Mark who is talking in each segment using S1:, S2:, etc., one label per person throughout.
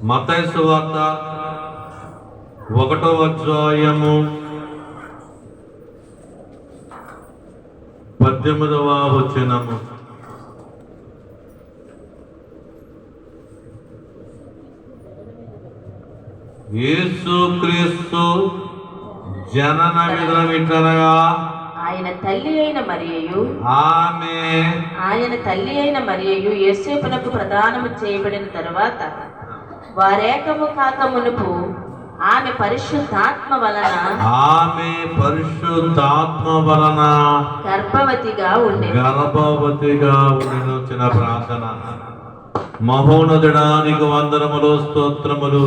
S1: మత్తయి సువార్త 1వ అధ్యాయము 18వ వచనము. యేసుక్రీస్తు జనన విధానం ఇట్లనగా
S2: ఆయన తల్లి అయిన మరియయు యేసేపునకు ప్రదానము చేయబడిన తరువాత వారేకము కాక మునుపు ఆమె పరిశుద్ధాత్మ వలన గర్భవతిగా ఉండిన
S1: చిన్న ప్రార్థన. మహోన్నతుడా, నీకు వందనములు, స్తోత్రములు.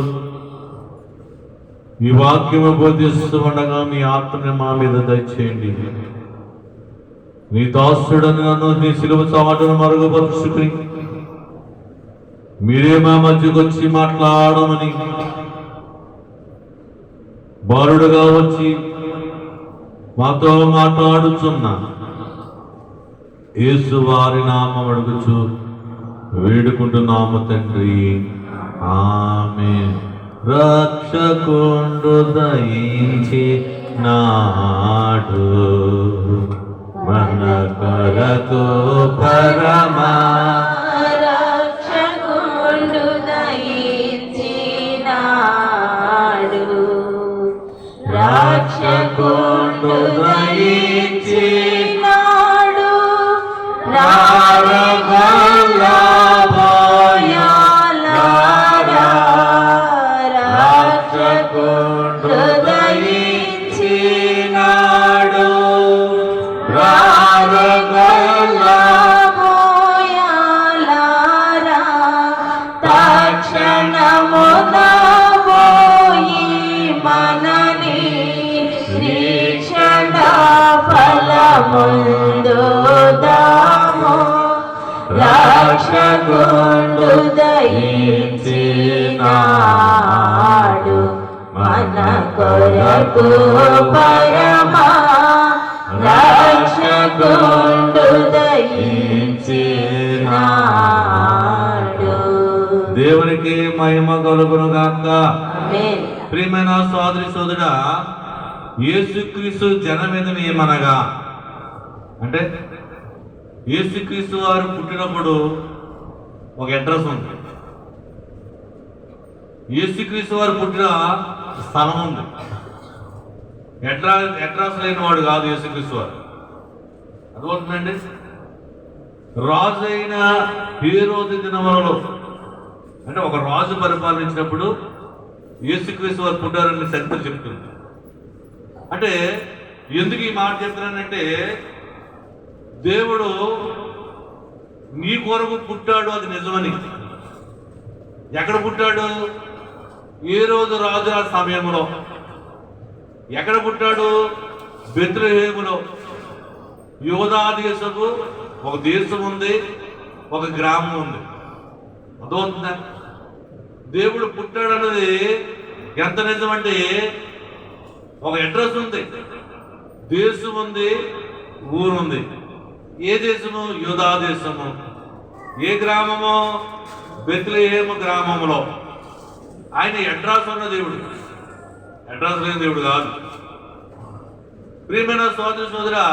S1: ఈ వాక్యము బోధిస్తూ ఉండగా మీ ఆత్మని మా మీద దయచేయండి. నీ దాసుడని నన్ను నీ సిలువ చాటును మరుగుపరుచుకుని మీరే మా మధ్యకు వచ్చి మాట్లాడమని బాలుడుగా వచ్చి మాతో మాట్లాడుచున్న యేసు వారి నామం అడుగుచు వేడుకుంటున్నాము తండ్రి, ఆమేన్. రక్షకుండు దయించి నాడు మన కొరకు పరమా
S2: రక్షకుండు దయించి నాడు
S1: రక్షకుండు దయించి
S2: నాడు రక్షకుండు దయించి నాడు మన కొరకు పరమా రక్షకుండు దయించి నాడు.
S1: దేవునికి మహిమ కలుగును గాక.
S2: ఆమేన్.
S1: ప్రియమైన సోదరి సోదరుడా, యేసుక్రీస్తు జనమేదని ఏమనగా అంటే యేసుక్రీస్తు వారు పుట్టినప్పుడు ఒక అడ్రస్ ఉంది. యేసుక్రీస్తు వారు పుట్టిన స్థలం ఉంది. అడ్రస్ లేని వాడు కాదు యేసుక్రీస్తు వారు. అర్థమవుతుందండి? రాజు అయిన హేరోదు దినములలో అంటే ఒక రాజు పరిపాలించినప్పుడు యేసుక్రీస్తు వారు పుట్టారని చరిత్ర చెప్తుంది. అంటే ఎందుకు ఈ మాట చెప్తున్నానంటే, దేవుడు నీ కొరకు పుట్టాడు, అది నిజమని. ఎక్కడ పుట్టాడు? ఏ రోజు రాజు ఆ సమయంలో. ఎక్కడ పుట్టాడు? బెత్లెహేములో. యూదా దేశము ఒక దేశం ఉంది, ఒక గ్రామం ఉంది. అదవుతుందా? దేవుడు పుట్టాడు అన్నది ఎంత నిజమంటే, ఒక అడ్రస్ ఉంది, దేశం ఉంది, ఊరుంది. ఏ దేశము? యూదా దేశము. ఏ గ్రామము? బెత్లెహేము గ్రామంలో. ఆయన అడ్రస్ ఉన్న దేవుడు, అడ్రస్ లేని దేవుడు కాదు. ప్రియమైన సోదరి సోదరా,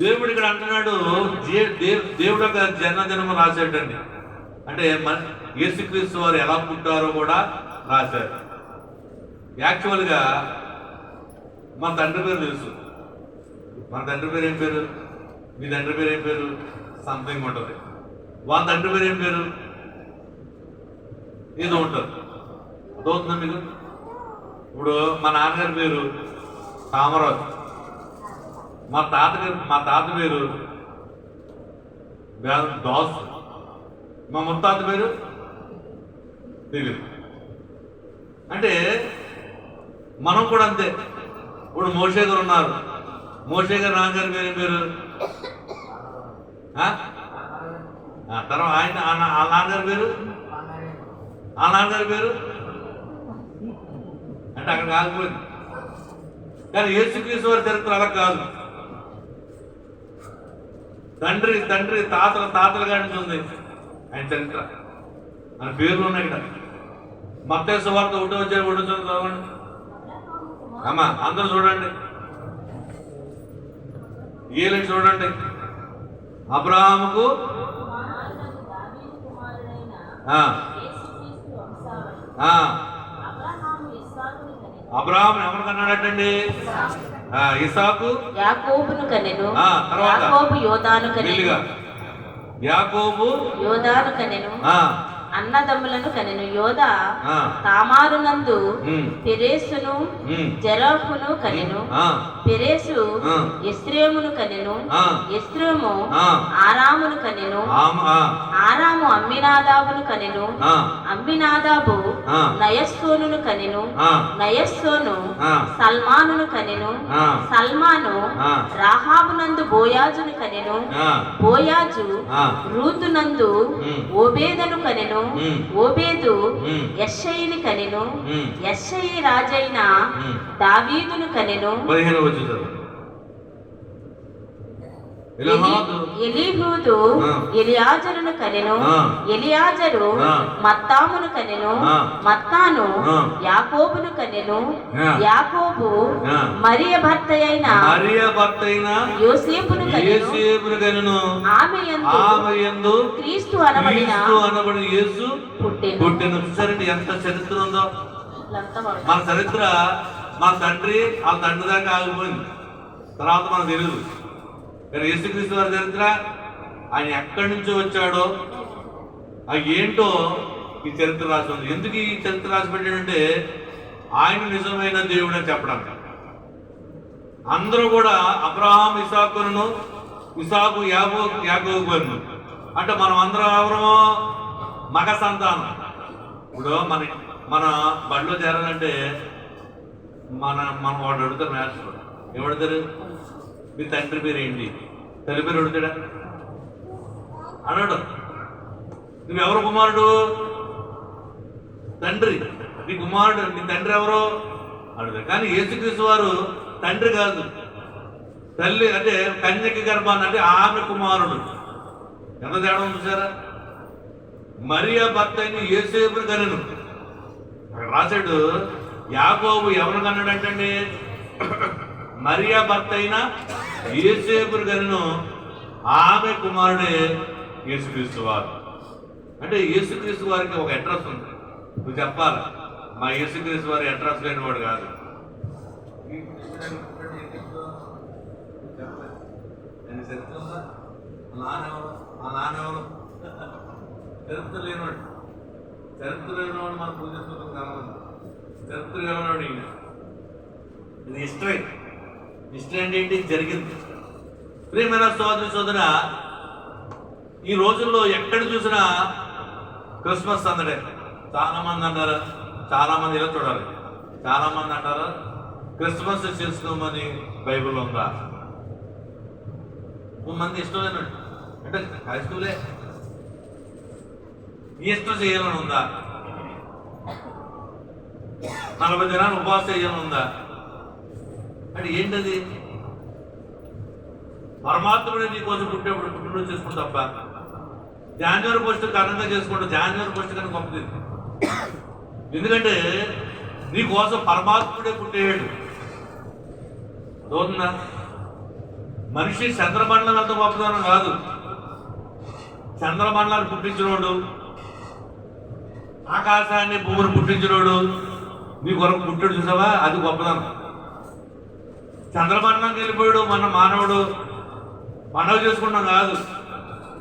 S1: దేవుడు ఇక్కడ అంటున్నాడు, దేవుడు ఒక జన్మదినము రాశాడండి. అంటే యేసుక్రీస్తు వారు ఎలా పుట్టారో కూడా రాశారు. యాక్చువల్గా మా తండ్రి పేరు తెలుసు. మన తండ్రి పేరు ఏం పేరు? మీ తండ్రి పేరు ఏం పేరు? సంథింగ్ ఉంటుంది. వాళ్ళ తండ్రి పేరు ఏం పేరు? ఏదో ఉంటుంది. అదవుతుందా మీకు? ఇప్పుడు మా నాన్నగారి పేరు కామరాజు, మా తాత పేరు దాసు, మా ముత్తాత పేరు తెలియదు. అంటే మనం కూడా అంతే. ఇప్పుడు మోషే గారు ఉన్నారు, మోషే గారు నాన్నగారి పేరు ఏం పేరు? తర్వాత ఆయన ఆ నాన్నగారి పేరు అంటే అక్కడ కాకపోయింది. కానీ యేసుక్రీస్తు వారి చరిత్ర అలా కాదు. తండ్రి తాతల కాడి నుంచి ఉంది ఆయన చరిత్ర. అని పేర్లు ఉన్నాయి ఇక్కడ. మత్తయి సువార్త 1వ అధ్యాయం 1వ వచనం చదవండి అమ్మా, అందరూ చూడండి. ఏలి చూడండి. అబ్రహాముకు అబ్రహాం ఎవరు కన్నాడటండి? ఇసాకు
S2: యాకోబును కనెను.
S1: తర్వాత
S2: యాకోబు యోదాను కనెను.
S1: యాకోబు
S2: యోదాను కనెను. అన్నదమ్ములను కనెను. యోద తామారునందు పెరేసును జెరహును కనెను. పెరేసు ఎస్రేమును కనెను. ఎస్రేము ఆరామును కనెను. ఆరాము అమ్మినాదాబును కనెను. అమ్మినాదాబు నయస్సోనును కనెను. నయస్సోను సల్మానును కనెను. సల్మాను రాహాబునందు బోయాజును కనెను. బోయాజు రూతునందు ఓబేదను కనెను. ఓబేదు యెష్షయిని కనెను. యెష్షయి రాజైన దావీదును కనెను. ఎలీహూదు ఎలియాజరును కనెను. ఎలియాజరు మత్తామును కనెను. మత్తాను యాకోబును కనెను. యాకోబు మరియ భర్త అయిన యోసేపును కనెను. ఆమె యందు క్రీస్తు అనబడిన
S1: యేసు పుట్టెను. సరే, ఎంత చరిత్ర ఉందో మన చరిత్ర. మా తండ్రి వాళ్ళ తండ్రి దాకా ఆగిపోయింది, తర్వాత మనకు తెలియదు. కానీ యేసుక్రీస్తు వారి చరిత్ర, ఆయన ఎక్కడి నుంచి వచ్చాడో అది ఏంటో ఈ చరిత్ర రాసి ఉంది. ఎందుకు ఈ చరిత్ర రాసి పెట్టాడంటే ఆయన నిజమైన దేవుడు అని చెప్పడానికి. అందరూ కూడా అబ్రహాం ఇసాకును, ఇసాకు యాకోబును అంటే మనం అందరం ఎవరమో మగ సంతానం. ఇప్పుడు మన బడిలో చేరాలంటే మనం వాడు అడుగుతారు, మాస్టర్ ఏమడుతారు? మీ తండ్రి పేరు ఏంటి? తల్లి పేరు అడుగుతాడా? అన్నాడు. నువ్వెవరు కుమారుడు? తండ్రి. నీ కుమారుడు, నీ తండ్రి ఎవరో అడుగుతాడు. కానీ యేసుక్రీస్తు వారు తండ్రి కాదు, తల్లి. అంటే కన్యక గర్భాన్ని, అంటే ఆమె కుమారుడు. ఎంత తేడా ఉంది చూసారా? మరియా భర్త అయిన యోసేపును కనెను. అక్కడ రాశాడు, యాకోబు ఎవరు కన్నాడంటండి? మరియా భర్త అయిన యోసేపును కనెను. ఆమె కుమారుడే యేసుక్రీస్తు వారు. అంటే యేసుక్రీస్తు వారికి ఒక అడ్రస్ ఉంది. నువ్వు చెప్పాలి, మా యేసుక్రీస్తు వారి అడ్రస్ లేని వాడు కాదు. నాన్నెవరు? చరిత్ర లేనివాడు. చరిత్ర లేనివాడు మనం పూజించడం కావాలి. చరిత్ర లేనివాడు ఈయన. ఇది హిస్టరీ. హిస్టరీ అంటే ఏంటి? జరిగింది. ప్రియమైన సోదరి సోదర, ఈ రోజుల్లో ఎక్కడ చూసినా క్రిస్మస్ సందడే. చాలా మంది అంటారు, చాలా మంది ఇలా చూడాలి, చాలా మంది అంటారు క్రిస్మస్ చేసుకోమని బైబిల్ ఉందా? మంది ఇష్టం లేనట్టు, అంటే హై స్కూలే ఈస్టర్ చేయాలని ఉందా? 40 దినాలు ఉపవాసం చేయాలని ఉందా? అంటే ఏంటది? పరమాత్ముడే నీ కోసం పుట్టినరోజు చేసుకుంటా తప్ప జాన్యువరి ఫస్ట్ ఘనంగా చేసుకుంటా. జాన్యువరి ఫస్ట్ కన్నా గొప్పది. ఎందుకంటే నీ కోసం పరమాత్ముడే పుట్టేయాడు. అవుతుందా? మనిషి చంద్రమండలం అంత గొప్పదనం కాదు. చంద్రమండలాన్ని పుట్టించినోడు, ఆకాశాన్ని భూమిని పుట్టించినోడు నీ కొరకు పుట్టాడు. చూసావా? అది గొప్పదనం. చంద్రమండలంకి వెళ్ళిపోయాడు మన మానవుడు. పండుగ చేసుకుంటాం కాదు.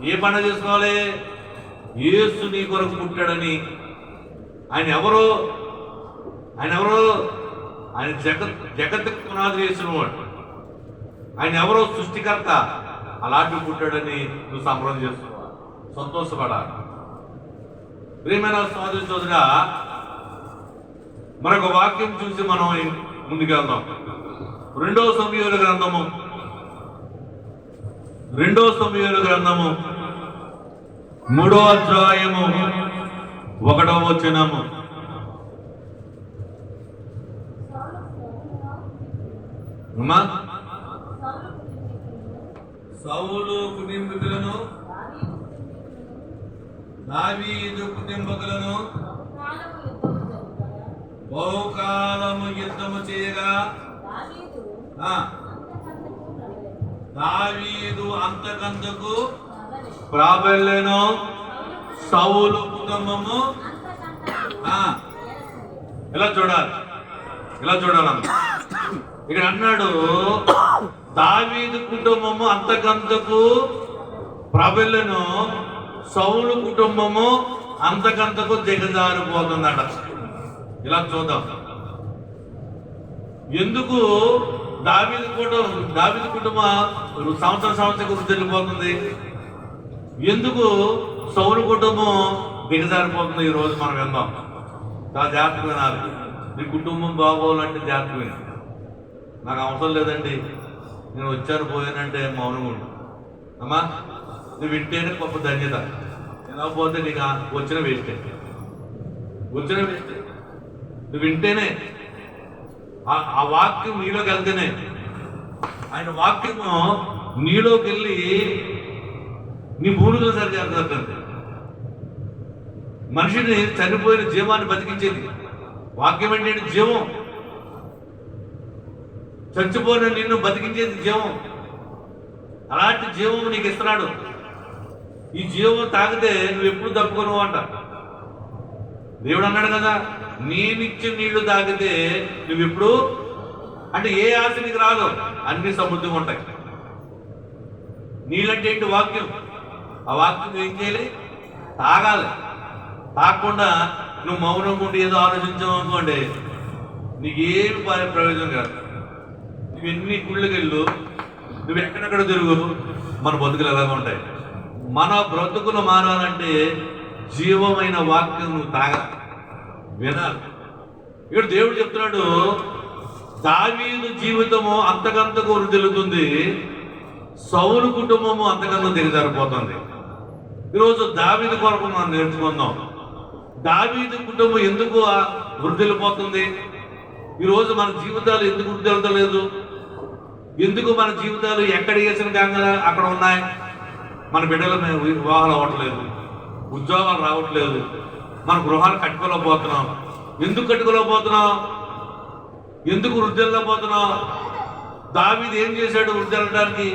S1: ఏ పండుగ చేసుకోవాలి? యేసు నీ కొరకు పుట్టాడని. ఆయన ఎవరు? ఆయన జగత్ పునాది వేసిన వాడు. ఆయన ఎవరో సృష్టికర్త. అలాంటి పుట్టాడని నువ్వు సంబరం చేసుకోవాలి, సంతోషపడాలి. ప్రియమైన సోదరి సోదరుడా, మరొక వాక్యం చూసి మనం ముందుకెళ్దాం. 2 సమూయేలు గ్రంథము 3వ అధ్యాయము 1వ వచనము. అమ్మా, సౌలు కుటుంబీకులను దావీదు కుటుంబకులను బహుకాలము యుద్ధము చేయగా దావీదు అంతకంతకు ప్రాబల్యను, సౌలు కుటుంబము ఇలా చూడాలన్న ఇక్కడ అన్నాడు, దావీదు కుటుంబము అంతకంతకు ప్రాబల్యను, సౌలు కుటుంబము అంతకంతకు దిగజారిపోతుందట. ఇలా చూద్దాం, ఎందుకు దావీదు కుటుంబం సంవత్సరం గురించి వెళ్ళిపోతుంది, ఎందుకు సౌలు కుటుంబం దిగజారిపోతుంది? ఈ రోజు మనం విందాం. చాలా జాగ్రత్తగా వినాలి. నీ కుటుంబం బాగోవాలంటే జాగ్రత్త వినాలి. నాకు అవసరం లేదండి, నేను వచ్చాను పోయానంటే మౌనంగా ఉండు. అమ్మా, నువ్వు వింటేనే గొప్ప ధన్యత. వినకపోతే నీకు వచ్చిన వేస్టే. నువ్వు వింటేనే, ఆ వాక్యం నీలోకి వెళ్తేనే, ఆయన వాక్యము నీలోకి వెళ్ళి నీ భూమిలో సరిచేస్తుంది. మనిషిని చనిపోయిన జీవాన్ని బతికించేది వాక్యం. అంటే జీవం. చచ్చిపోయిన నిన్ను బతికించేది జీవం. అలాంటి జీవం నీకు ఇస్తున్నాడు. ఈ జీవం తాగితే నువ్వు ఎప్పుడు తప్పుకోను అంట. దేవుడు అన్నాడు కదా, నేనిచ్చే నీళ్లు తాగితే నువ్వెప్పుడు, అంటే ఏ ఆశ నీకు రాదు, అన్ని సమృద్ధిగా ఉంటాయి. నీళ్ళంటే ఏంటి? వాక్యం. ఆ వాక్యం ఏం చేయాలి? తాగాలి. తాగకుండా నువ్వు మౌనంగా ఉండి ఏదో ఆలోచించావు అనుకోండి, నీకేమి ప్రయోజనం కాదు. నువ్వు ఎన్ని గుళ్ళకి వెళ్ళు, నువ్వు ఎక్కడెక్కడ తిరుగు, మన బతుకులు ఎలాగ ఉంటాయి. మన బ్రతుకులు మారాలంటే జీవమైన వాక్యం నువ్వు తాగాలి, వినాలి. ఇక్కడ దేవుడు చెప్తున్నాడు, దావీదు జీవితము అంతకంతకు వృద్ధిల్లుతుంది, సౌలు కుటుంబము అంతకంత దిగజారిపోతుంది. ఈరోజు దావీదు కొరకు మనం నేర్చుకుందాం. దావీదు కుటుంబం ఎందుకు వృద్ధిల్లిపోతుంది? ఈరోజు మన జీవితాలు ఎందుకు వృద్ధిల్లుతలేదు? ఎందుకు మన జీవితాలు ఎక్కడ వేసిన గంగల అక్కడ ఉన్నాయి? మన బిడ్డలు వివాహాలు అవ్వట్లేదు, ఉద్యోగాలు రావట్లేదు, మన గృహాలు కట్టుకోలేకపోతున్నాం. ఎందుకు కట్టుకోలేకపోతున్నాం? ఎందుకు వృద్ధిల్లేకపోతున్నాం? దావీదు ఏం చేశాడు వృద్ధిల్లడానికి?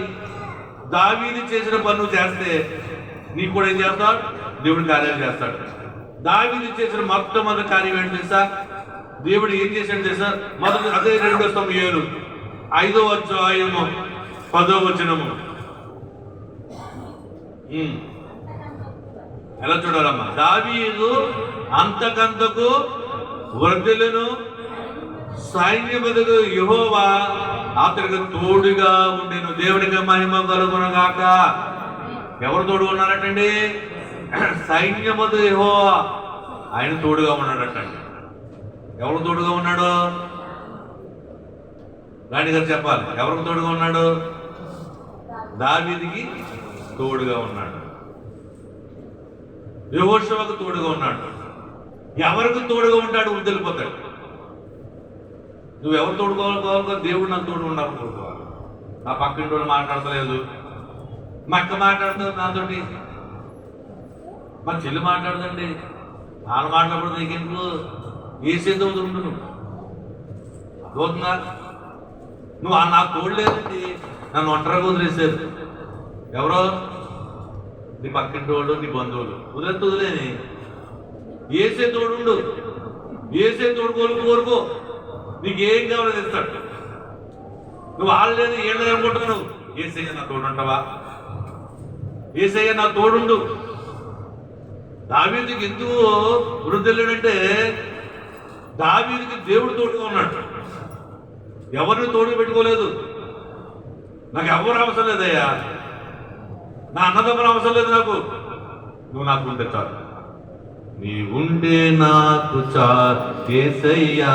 S1: దావీదు చేసిన పని నువ్వు చేస్తే నీకు కూడా ఏం చేస్తాడు? దేవుడి కార్యాలు చేస్తాడు. దావీదు చేసిన మొట్టమొదటి కార్యం ఏంటి తెలుసా? దేవుడు ఏం చేశాడు తెలుసా? మొదటి అదే 2 సమూయేలు 5వ అధ్యాయము 10వ వచనము. ఎలా చూడాలమ్మా? దావీదు అంతకంతకు వృద్ధులను, సైన్యములకు యెహోవా అతనికి తోడుగా ఉండెను. దేవుడికి మహిమ కలుగునుగాక. ఎవరు తోడు ఉన్నారటండి? సైన్యములకు యెహోవా, ఆయన తోడుగా ఉన్నాడటండి. ఎవరు తోడుగా ఉన్నాడు? రాణి గారు చెప్పాలి. ఎవరికి తోడుగా ఉన్నాడు? దావీదుకి తోడుగా ఉన్నాడు, యెహోషువకు తోడుగా ఉన్నాడు. ఎవరికి తోడుగా ఉంటాడు? వృద్ధిల్లిపోతాడు. నువ్వు ఎవరు తోడుకోవాలి? దేవుడు నాకు తోడు ఉండాలి కోరుకోవాలి. నా పక్కింటి వాళ్ళు మాట్లాడతలేదు, మా అక్క మాట్లాడుతుంది నాతోటి, మా చెల్లి మాట్లాడదండి, నాన్న మాట్లాడకూడదు. నీకెందుకు? ఏసేదో ఉండు. నువ్వు అర్థమవుతుందా? నువ్వు నాకు తోడు లేదండి, నన్ను ఒంటరిగా వదిలేసారు. ఎవరో? నీ పక్కింటి వాళ్ళు, నీ బంధువులు. వదిలేని ఏసే తోడు, ఏసే తోడు కోరుకో. నీకేం కావాలో తెస్తాడు. నువ్వు వాళ్ళు లేదు ఏం లేదు అనుకుంటున్నావు. ఏసయ్య నా తోడు అంటావా? ఏసయ్య నా తోడుండు. దావీదుకి ఎందుకు వృద్ధులంటే దావీదుకి దేవుడు తోడుగా ఉన్నాడు. ఎవరిని తోడు పెట్టుకోలేదు. నాకు ఎవరు అవసరం లేదయ్యా, నా అన్నదమ్ములు అవసరం లేదు నాకు, నువ్వు నాకు ఉంటే చాలు. నీ ఉండే నాకు చాలు యేసయ్యా,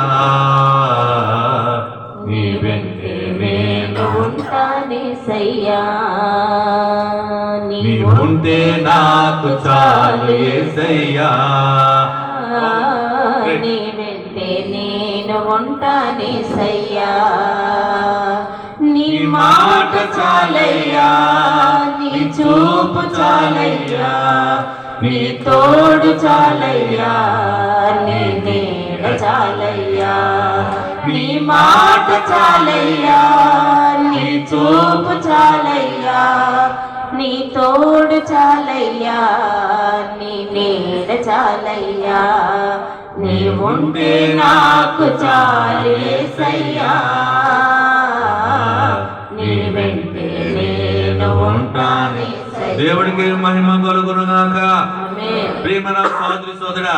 S1: నీ వెంటే నేను
S2: ఉంటానేసయ్యా.
S1: నీ ఉంటే నాకు చాలు యేసయ్యా,
S2: నీ వెంటే నేను ఉంటానేసయ్యా. నీ మాట చాలయ్యా, నీ చూపు చాలయ్యా, నీ తోడు చాలయ్యా, నీ నీడ చాలయ్యా, నీ మాట చాలయ్యా, నీ చూపు చాలయ్యా, నీ తోడు చాలయ్యా, నీ నీడ చాలయ్యా, నీ ఉంటే నాకు చాలు యేసయ్యా, నీ వెంటే నేను ఉంటాను యేసయ్యా.
S1: దేవుడికి మహిమ కలుగునుగాక.
S2: ఆమేన్.
S1: ప్రియమైన సోదరి సోదరా,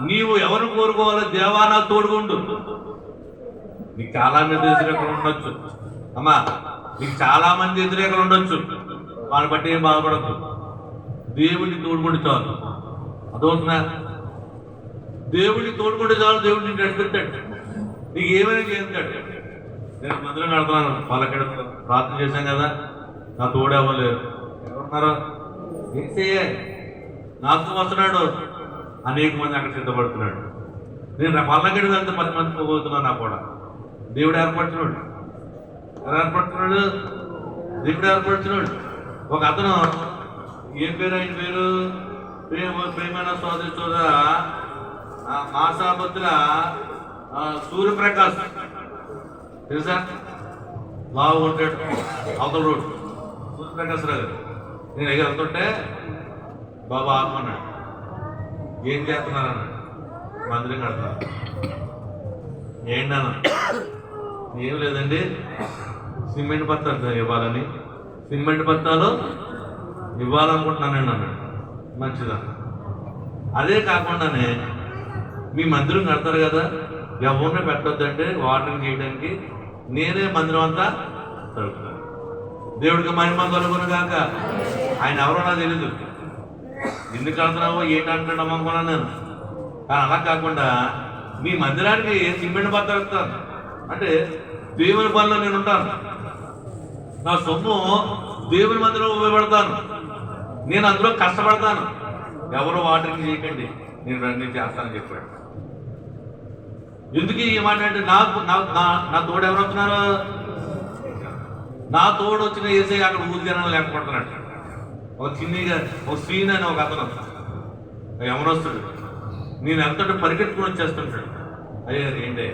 S1: నీవు ఎవరు కోరుకోవాలో దేవా నా తోడుగుండు. నీకు చాలా మంది వ్యతిరేకలు ఉండొచ్చు అమ్మా, నీకు చాలా మంది వ్యతిరేకలు ఉండొచ్చు, వాళ్ళని బట్టి ఏం బాధపడద్దు. దేవుడిని తోడుకుంటే చాలు. అదవుతున్నా, దేవుడిని తోడుకుంటే చాలు. దేవుడు నిన్ను నడిపిస్తాడు, నీకు ఏమైనా చేస్తాడు. నేను మందిరం నడుతున్నాను, వాళ్ళక్కడ ప్రార్థన చేశాం కదా, నా తోడు అవ్వలేదు. ఎవరున్నారో ఏసయ్యే నాతో వస్తున్నాడు. అనేక మంది అక్కడ సిద్ధపడుతున్నాడు. నేను పల్లకెడు వెళ్తే 10 మంది పోగొతున్నాను. నా కూడా దేవుడు ఏర్పడుతున్నాడు. ఎవరు ఏర్పడుతున్నాడు? దేవుడు ఏర్పడుతున్నాడు. ఒక అతను, ఏం పేరు ఆయన పేరు? ప్రేమైన సోదరి సోదర మాసాబద్దుల సూర్యప్రకాష్ తెలుసా? లావు ఉంటాడు, అవతల రోడ్. సూర్యప్రకాశ్ రావు. నేను ఎగ వెళ్తుంటే బాబా ఆత్మన్నాడు. ఏం చేస్తున్నారన్నాడు. మందిరం కడుతున్నారు. ఏంటన్నా? ఏం లేదండి, సిమెంట్ పత్రాలు ఇవ్వాలని, సిమెంట్ పత్రాలు ఇవ్వాలనుకుంటున్నానండి అన్నాడు. మంచిదా. అదే కాకుండానే మీ మందిరం కడతారు కదా, ఎవరిని పెట్టొద్దంటే వాటరింగ్ చేయడానికి నేనే మందిరం అంతా జరుగుతాను. దేవుడికి మహిమ కలుగును గాక. ఆయన ఎవరో నాకు తెలీదు, ఎందుకు కడుతున్నావో ఏంటంటాడు అనుకున్నాను నేను. కానీ అలా కాకుండా మీ మందిరానికి సిమెంట్ పత్రాలు ఇస్తాను అంటే దేవుని పనిలో నేను ఉంటాను. నా సొమ్ము దేవుని మందిరం ఉపయోగపడతాను, నేను అందులో కష్టపడతాను. ఎవరు వాటరింగ్ చేయకండి, నేను రన్నింగ్ చేస్తానని చెప్పాడు. ఎందుకు ఈ మాట అంటే నా తోడు ఎవరు వస్తున్నారు? నా తోడు వచ్చిన ఏసై అక్కడ ఊరిజనాలు లేకపోతున్నాడు. ఒక చిన్నగా ఒక సీన్ అని ఒక అతను ఎవరొస్తాడు, నేను ఎంతటో పరిగెట్టుకుని వచ్చేస్తుంటాడు. అయ్యా ఏంటి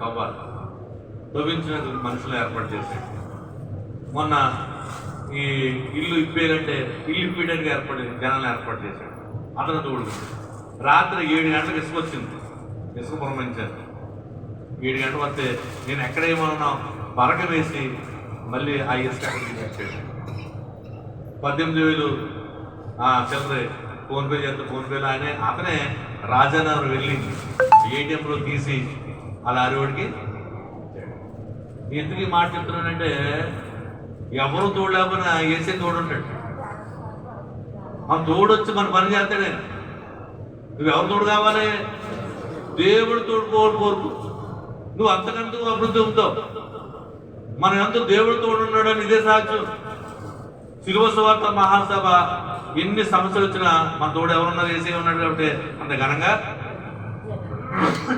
S1: బాబా తవ్వించిన మనుషులు ఏర్పాటు చేశాడు. మొన్న ఈ ఇల్లు ఇప్పేయాలంటే ఇల్లు ఇప్పేయడానికి జనాలు ఏర్పాటు చేశాడు. అతను తోడు రాత్రి 7 గంటలకు ఇసుక వచ్చింది. ఇసుక పురమించారు. 7 గంటలు వస్తే నేను ఎక్కడేమన్నా పరక వేసి మళ్ళీ ఆ ఇసుక అక్కడికి తెచ్చాడు. 18,000 చిల్లరే ఫోన్పే చేస్తే ఫోన్పేలో అతనే రాజానగర్ వెళ్ళి ఏటీఎంలో తీసి అలా అరివాడికి. ఎందుకు ఈ మాట చెప్తున్నానంటే ఎవరు తోడు లేకపోయినా వేసే తోడు ఉంటాడు. ఆ తోడు వచ్చి మన పని చేస్తాడే. నువ్వు ఎవరు తోడు కావాలి? దేవుడు తోడు కోరుకు. నువ్వు అంతకంటూ అభివృద్ధి అవుతావు. మనం ఎంతో దేవుడు తోడు ఉన్నాడు అని ఇదే సాక్ష్యం. శిలువ సువార్త మహాసభ ఎన్ని సమస్యలు వచ్చినా మన తోడు ఎవరున్నారు? వేసే ఉన్నాడు కాబట్టి అంత ఘనంగా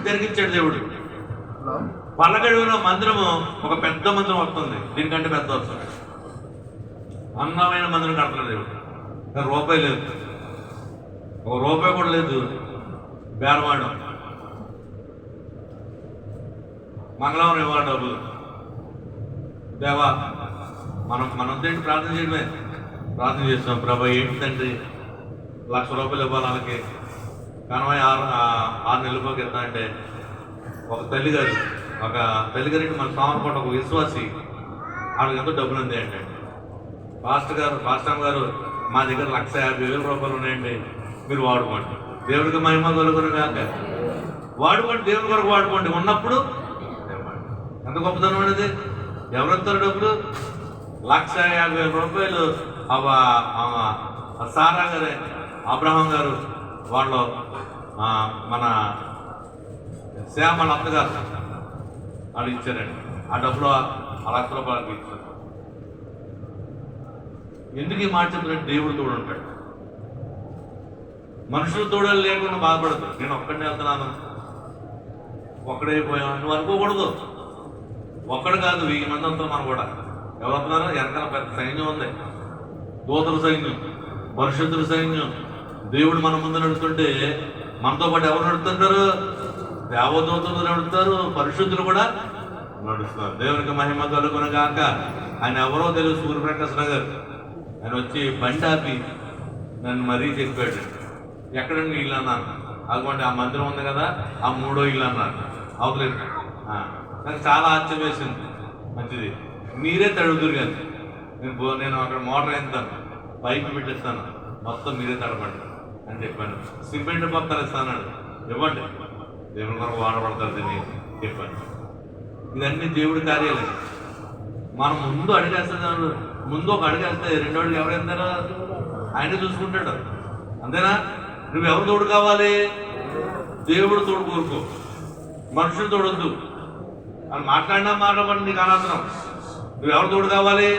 S1: జరిగించాడు దేవుడు. పల్లగడుగులో మందిరము ఒక పెద్ద మందిరం వస్తుంది, దీనికంటే పెద్ద వస్తుంది. అందమైన మందిరం కడుతున్నాడు దేవుడు. రూపాయి లేదు, ఒక రూపాయి కూడా లేదు. బేరవాడు మంగళవారం ఇవ్వాలి డబ్బులు. దేవా మనంతా ప్రార్థన చేయడమే. ప్రార్థన చేస్తున్నాం, ప్రభా ఏంటంటే 1,00,000 రూపాయలు ఇవ్వాలి వాళ్ళకి. కనవై 6 నెలలకి ఎత్తా అంటే ఒక తల్లిగారి మన సామర్పట ఒక విశ్వాసి వాళ్ళకి ఎంతో డబ్బులు ఉంది అంటే పాస్టర్ గారు మా దగ్గర 1,50,000 రూపాయలు ఉన్నాయండి, మీరు వాడుకోండి. దేవుడికి మహిమ కలుగును గాక. వాడుకోండి, దేవుడి కొరకు వాడుకోండి. ఉన్నప్పుడు ఎంత గొప్పతనం అనేది. ఎవరెత్తారు డబ్బులు? 1,50,000 రూపాయలు సారా గారే, అబ్రహాం గారు వాళ్ళు మన శ్యామల అత్తగారు వాళ్ళు ఇచ్చారండి. ఆ డబ్బులు 1,00,000 రూపాయలకి ఇచ్చారు. ఎందుకు ఈ మాట చెప్తున్నట్టు దేవుడు తోడు ఉంటాడు. మనుషులు తోడలు లేకుండా బాధపడదు. నేను ఒక్కడిని వెళ్తున్నాను, ఒక్కడైపోయాను నువ్వు అనుకోకూడదు. ఒక్కడు కాదు, 1000 మంది వస్తాం మనం కూడా. ఎవరు వస్తున్నారు? వెనకాల పెద్ద సైన్యం ఉంది, దూతల సైన్యం. పరిశుద్ధుల సైన్యం. దేవుడు మన ముందు నడుస్తుంటే మనతో పాటు ఎవరు నడుస్తుంటారు? దేవదూతలు నడుస్తారు, పరిశుద్ధులు కూడా నడుస్తున్నారు. దేవునికి మహిమ కలుగును గాక. ఆయన ఎవరో తెలుసు, సూర్యప్రకాశ్ నగర్. ఆయన వచ్చి బండి ఆపి నన్ను మరీ చెప్పాడు, ఎక్కడండి ఇల్లు అన్నాను. అటువంటి ఆ మందిరం ఉంది కదా, ఆ 3వ ఇల్లు అన్నాను. అవతలేదు. నాకు చాలా ఆశ్చర్యం వేసింది. మంచిది, మీరే తడుగుతురు కానీ నేను అక్కడ మోటార్ వేస్తాను, పైపు పెట్టిస్తాను, మొత్తం మీరే తడపండి అని చెప్పాను. సిమెంట్ మొత్తాలు ఇస్తాను, ఇవ్వండి, దేవుని కొరకు వాడబడతారు అని చెప్పాను. ఇదన్నీ దేవుడి కార్యాలే. మనం ముందు అడిగేస్తాడు, ముందు ఒక అడిగేస్తే రెండో అడుగు ఎవరు వెళ్తారో ఆయనే చూసుకుంటాడు. అంతేనా? నువ్వెవరు తోడు కావాలి? దేవుడు తోడు కోరుకో, మనుషులు తోడొద్దు. అని మాట్లాడినా మాట్లాడమని నీకు అనవసరం. నువ్వెవరు తోడు కావాలి?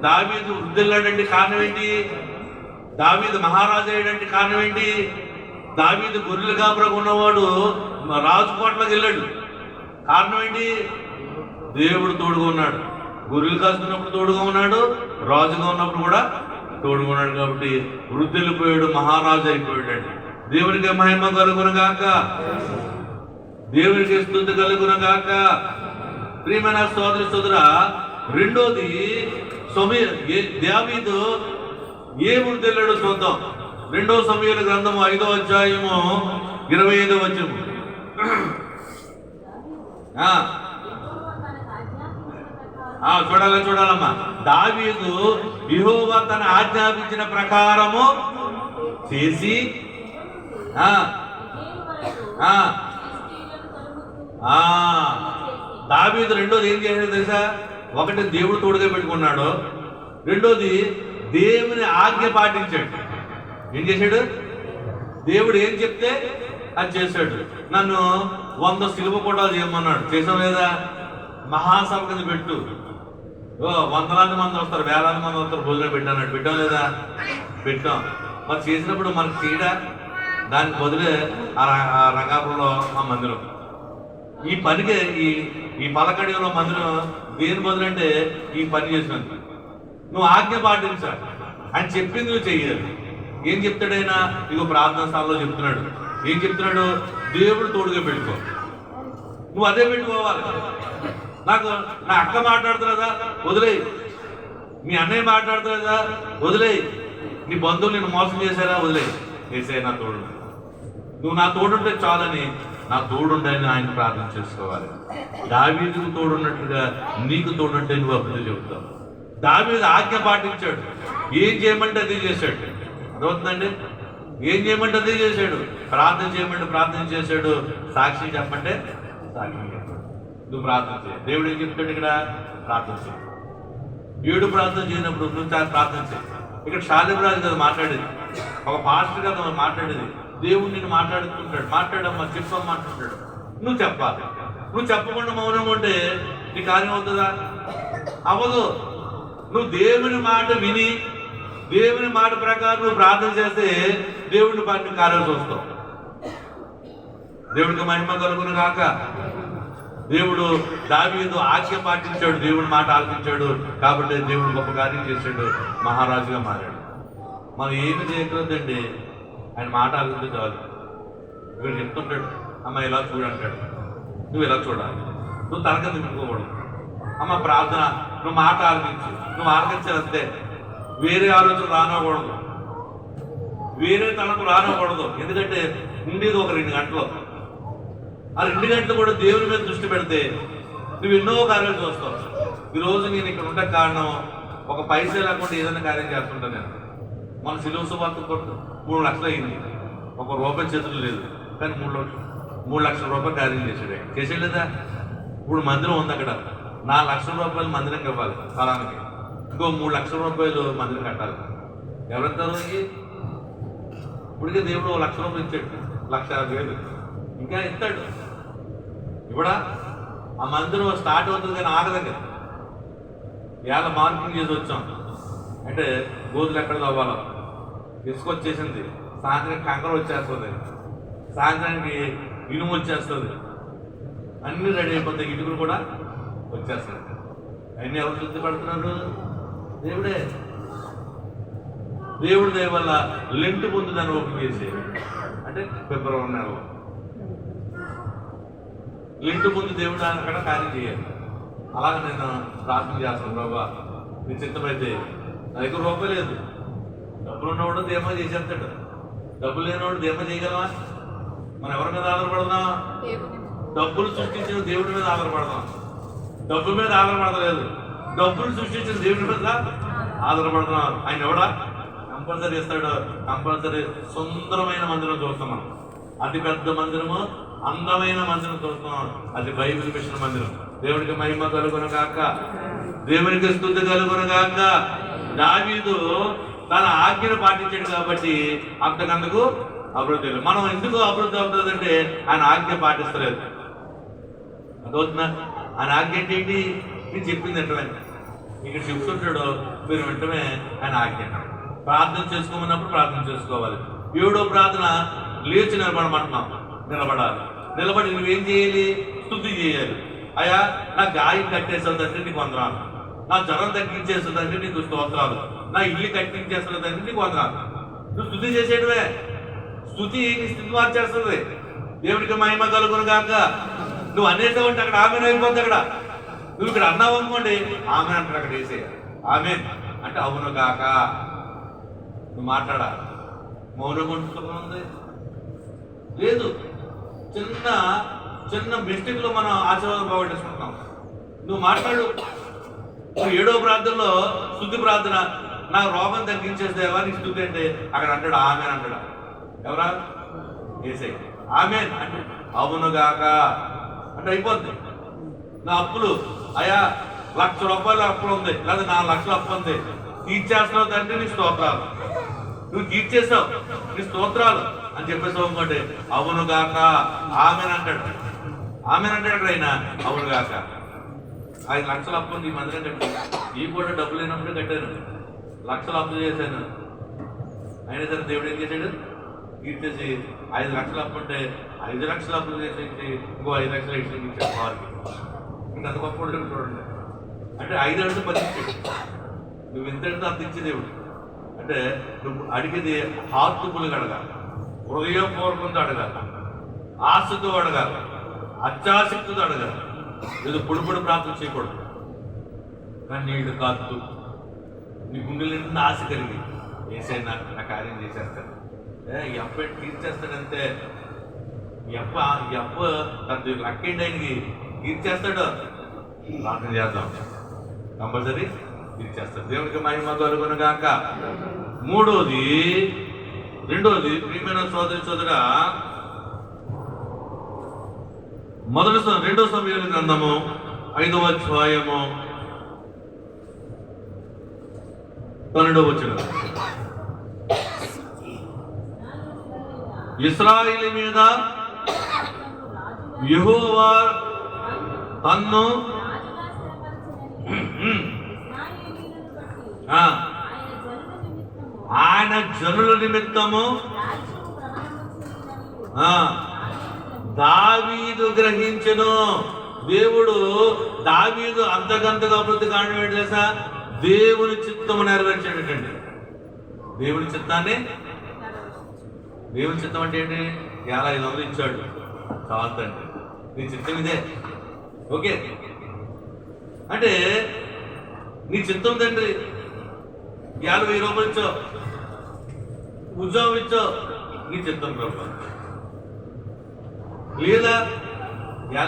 S1: దావీదు వృద్ధులంటే కారణం ఏంటి? దావీదు మహారాజు అయ్యాడంటే కారణం ఏంటి? దావీదు గొర్రెలు కాపురకు ఉన్నవాడు రాజు కోటలోకి వెళ్ళాడు. కారణం ఏంటి? దేవుడు తోడుగా ఉన్నాడు. గొర్రెలు కాసుకున్నప్పుడు తోడుగా ఉన్నాడు, రాజుగా ఉన్నప్పుడు కూడా తోడుగా ఉన్నాడు. కాబట్టి వృద్ధులిపోయాడు, మహారాజు అయిపోయాడు. దేవునికి మహిమ కలుగునగాక, దేవునికి స్తుతి కలుగునగాక. ప్రియమైన సోదరి సోదరా, రెండోది దావీదు ఏ వృద్ధులాడో చూద్దాం. 2వ సమూయేలు గ్రంథము 5వ అధ్యాయము 25వ వచనము. చూడాలమ్మా. దావీదు యెహోవా తన ఆజ్ఞాపించిన ప్రకారము చేసి దావీదు రెండోది ఏం చేశాడు తెలుసా? ఒకటి దేవుడు తోడుగా పెట్టుకున్నాడు, రెండోది దేవుని ఆజ్ఞ పాటించాడు. ఏం చేశాడు? దేవుడు ఏం చెప్తే అది చేశాడు. నన్ను 100 సిలువ కోటాలు చేయమన్నాడు, చేసాం లేదా? మహాసభ కింద పెట్టు, వందలాది మంది వస్తారు, వేలాది మంది వస్తారు, భోజనం పెట్టాడు, పెట్టాం లేదా? పెట్టాం. మరి చేసినప్పుడు మనకు తీయడా? దానికి బదులే ఆ రంగాపురంలో ఆ మందిరం, ఈ పనికి ఈ పలకడిలో మందిరం దేని బదులంటే ఈ పని చేసినందుకు. నువ్వు ఆజ్ఞ పాటించాలి, ఆయన చెప్పింది నువ్వు చెయ్యాలి. ఏం చెప్తాడైనా? ఇగో ప్రార్థనా స్థానంలో చెప్తున్నాడు. ఏం చెప్తున్నాడు? దేవుడు తోడుగా పెట్టుకో, నువ్వు అదే పెట్టుకోవాలి. నాకు నా అక్క మాట్లాడుతున్నదా? వదిలేయి. మీ అన్నయ్య మాట్లాడుతున్నదా? వదిలేయి. నీ బంధువులు నేను మోసం చేశారా? వదిలేయి. చేసే నా తోడు, నువ్వు నా తోడుంటే చాలని, నా తోడుండని ఆయన ప్రార్థన చేసుకోవాలి. దావీదుకు తోడున్నట్టుగా నీకు తోడుంటే నువ్వు అభివృద్ధి చెబుతావు. దావీదు ఆజ్ఞ పాటించాడు, ఏం చేయమంటే అది చేశాడు. అర్థమవుతుందండి? ఏం చేయమంటే అది చేశాడు. ప్రార్థన చేయమంటే ప్రార్థన చేశాడు, సాక్షి చెప్పంటే సాక్షి చెప్పాడు. నువ్వు ప్రార్థన చేయి. దేవుడు ఏం చెప్తాడు ఇక్కడ? ప్రార్థన చేయి. ఏడు ప్రార్థన చేయనప్పుడు నువ్వు ప్రార్థన చేయి. ఇక్కడ శాలిమరాజు కదా మాట్లాడేది, ఒక పాస్టర్ కదా మాట్లాడేది. దేవుడు నిన్ను మాట్లాడుతుంటాడు, మాట్లాడమ్మా చెప్పమ్మా అంటుంటాడు, నువ్వు చెప్పాలి. నువ్వు చెప్పకుండా మౌనం ఉంటే నీ కార్యం అవుతుందా? అవ్వదు. నువ్వు దేవుని మాట విని దేవుని మాట ప్రకారం నువ్వు ప్రార్థన చేస్తే దేవుడిని పాటిని కార్యాలు చూస్తావు. దేవుడికి మహిమ కలుగును గాక. దేవుడు దావీదు ఆజ్ఞ పాటించాడు, దేవుడి మాట ఆలకించాడు, కాబట్టి దేవుడు గొప్ప కార్యం చేశాడు, మహారాజుగా మారాడు. మనం ఏమి చేయకూడదండి, ఆయన మాట ఆలకించే చాలు. వీడు చెప్తుంటాడు, అమ్మ ఇలా చూడంటాడు, నువ్వు ఇలా చూడాలి, నువ్వు తరగతి పెట్టుకోకూడదు. అమ్మ ప్రార్థన, నువ్వు మాట ఆలకించు, నువ్వు ఆలకించాలంతే. వేరే ఆలోచన రానకూడదు, వేరే తనకు రానకూడదు. ఎందుకంటే ఉండేది ఒక 2 గంటలు. ఆ 2 గంటలు కూడా దేవుని మీద దృష్టి పెడితే నువ్వు ఎన్నో కార్యాలు చూస్తావు. ఈరోజు నేను ఇక్కడ ఉండే కారణం, ఒక పైసే లేకుండా ఏదైనా కార్యం చేస్తుంటాను నేను. మన సిలువ సువార్త 3 లక్షలు అయింది, ₹1 చేతులు లేదు, కానీ 3 లక్షల రూపాయలు కార్యం చేసాడు లేదా? ఇప్పుడు మందిరం ఉంది అక్కడ, ₹4 లక్షల మందిరం ఇవ్వాలి స్థలానికి, ఇంకో ₹3 లక్షల మందిరం కట్టాలి. ఎవరెత్తారు? ఇప్పటికే దేవుడు ₹1 లక్ష ఇచ్చాడు, ₹1,50,000 ఇంకా ఇస్తాడు. ఇప్పుడా ఆ మందిరం స్టార్ట్ అవుతుంది కానీ ఆగదండి. ఇవాళ మార్కింగ్ చేసి వచ్చాం అంటే గోధులు ఎక్కడ తవ్వాలో, ఇసుక వచ్చేసింది, సాయంత్రం కంకర వచ్చేస్తుంది, సాయంత్రానికి ఇనుము వచ్చేస్తుంది, అన్నీ రెడీ అయిపోతాయి, ఇటుకలు కూడా వచ్చేస్తాయి. అన్నీ ఎవరు శుద్ధి పడుతున్నారు? దేవుడే. దేవుడి దయ వల్ల లెంట్ ముందు దాన్ని ఓపెన్ చేసి, అంటే ఫిబ్రవరి నెలలో లెంట్ ముందు దేవుడు అక్కడ కార్యం చేయాలి. అలాగే నేను ప్రార్థన చేస్తాను, బాబా నీ చిత్తమైతే నా దగ్గర రూపాయి లేదు, డబ్బులు ఉన్నవాడు ధీమా చేసేస్తాడు, డబ్బులు లేనివాడు ధీమా చేయగలమా? మనం ఎవరి మీద ఆధారపడదాం? డబ్బులు సృష్టించిన దేవుడి మీద ఆధారపడదాం. డబ్బుల మీద ఆధారపడలేదు, డబ్బులు సృష్టించిన దేవుడి మీద ఆధారపడుతున్నాం. ఆయన ఎవడా? కంపల్సరీ ఇస్తాడు. కంపల్సరీ సుందరమైన మందిరం చూస్తాం మనం, అతి పెద్ద మందిరము, అందమైన మందిరం చూస్తాం. అది బైబిల్ మిషన్ మందిరం. దేవునికి మహిమ కలుగును గాక, దేవునికి స్తుతి కలుగును గాక. దావీదు తన ఆజ్ఞను పాటించాడు కాబట్టి అంతకందుకు అభివృద్ధి లేదు. మనం ఎందుకు అభివృద్ధి అవుతుందంటే ఆయన ఆజ్ఞ పాటిస్తలేదు. అదవుతుందా? ఆయన ఆజ్ఞ ఏంటి? నేను చెప్పింది వెంటనే ఇక్కడ చెప్తుంటాడు, మీరు వెంటనే ఆయన ఆజ్ఞ. ప్రార్థన చేసుకోమన్నప్పుడు ప్రార్థన చేసుకోవాలి. 7వ ప్రార్థన లేచి నిలబడమంటున్నాం. నిలబడి నువ్వేం చేయాలి? స్తుతి చేయాలి. అయ్యా నా గాయం కట్టేస్తుందంటే నీకు వందనాలు, నా జ్వరం తగ్గించేస్తుందంటే నీకు స్తోత్రాలు, నా ఇల్లు కట్టించేస్తుందంటే నీకు వందనాలు. నువ్వు స్తుతి చేసేయడమే. స్తుతి నీ స్థితి మార్చేస్తుంది. దేవుడికి మహిమ కలుగును గాక. నువ్వు అనేసావు అంటే అక్కడ ఆమెన్ అయిపోద్ది. అక్కడ నువ్వు ఇక్కడ అన్నావు అనుకోండి, ఆమెన్ అంటాడు. అక్కడ వేసేయాలి. ఆమెన్ అంటే అవును గాక. నువ్వు మాట్లాడాలి. మౌనం ఉంటుంది లేదు. చిన్న చిన్న మిస్టేక్లో మనం ఆశీర్వాదం పోగొట్టేసుకుంటున్నాం. నువ్వు మాట్లాడు. నువ్వు 7వ ప్రార్థనలో స్తుతి ప్రార్థన, నా రోగం తగ్గించేసేవా నీ స్తుతి అంటే అక్కడ అంటాడు ఆమెన్ అంటాడు. ఎవరా? ఏసై. ఆమెన్ అంటే అవును గాక అంటే అయిపోద్ది. నా అప్పులు, అయ్యా 1,00,000 రూపాయలు అప్పులు ఉంది, లేదా 4 లక్షల అప్పు ఉంది, తీర్చేస్తున్నావు తండ్రి నీ స్తోత్రాలు. నువ్వు తీర్చేసావు నీ స్తోత్రాలు అని చెప్పేసావు అనుకోండి, అవును గాక ఆమెన్ అంటాడు. ఆమెన్ అంటాడు అక్కడ ఆయన అవును గాక. 5 లక్షల అప్పు ఉంది ఈ మందిరం కట్టి, ఈ కూడా డబ్బులు లేనప్పుడు కట్టాను, లక్షలు అప్పు చేశాను. అయినా సరే దేవుడు ఏం చేశాడు? తీర్చేసి 5 లక్షలు అప్పు ఉంటే 5 లక్షల అప్పు చేసి ఇంకో 5 లక్షలు ఇచ్చి ఇచ్చాడు వారికి. ఇంకా అంత గొప్ప చూడండి. అంటే 5 అడిగితే 10 ఇచ్చాడు. నువ్వు ఎంత అడిగితే అంత ఇచ్చే దేవుడు. అంటే నువ్వు అడిగేది హార్ట్ఫుల్గా అడగాలి, హృదయపూర్వకంతో అడగాలి, ఆశతో అడగాలి, అత్యాసక్తితో అడగాలి. ఏదో పొడి ప్రార్థన చేయకూడదు. కన్నీళ్ళు కాదు, నీ గుండెలు నిండా ఆశ కలిగి ఏసైనా నా కార్యం చేసేస్తాడు, ఈ అప్ప తీర్చేస్తాడంతే. ఈ అప్ప తన లక్కేంటి ఆయనకి తీర్చేస్తాడు. ప్రార్థన చేద్దాం, కంపల్సరీ తీర్చేస్తాడు. దేవునికి మహిమ కలుగును గాక. రెండోది ప్రియమైన సోదరా, 2 సమూయేలు గ్రంథము 5వ అధ్యాయము 12వ వచనం. ఇశ్రాయేలు మీద యెహోవా తన్ను ఆయన జనుల నిమిత్తము దావీదు గ్రహించెను. దేవుడు దావీదు అంతకంతగా అభివృద్ధి కారణం ఏంటి తెలుసా? దేవుని చిత్తము నెరవేర్చాడటండి. దేవుని చిత్తాన్ని, దేవుని చిత్తం అంటే ఏంటి? 500 ఇచ్చాడు చాలు తండ్రి, నీ చిత్తం ఇదే, ఓకే అంటే నీ చిత్తం తండ్రి. 50,000 రూపాయలు ఇచ్చావు, ఉద్యోగం ఇచ్చావు, నీ చిత్తం ప్రభు. లేదా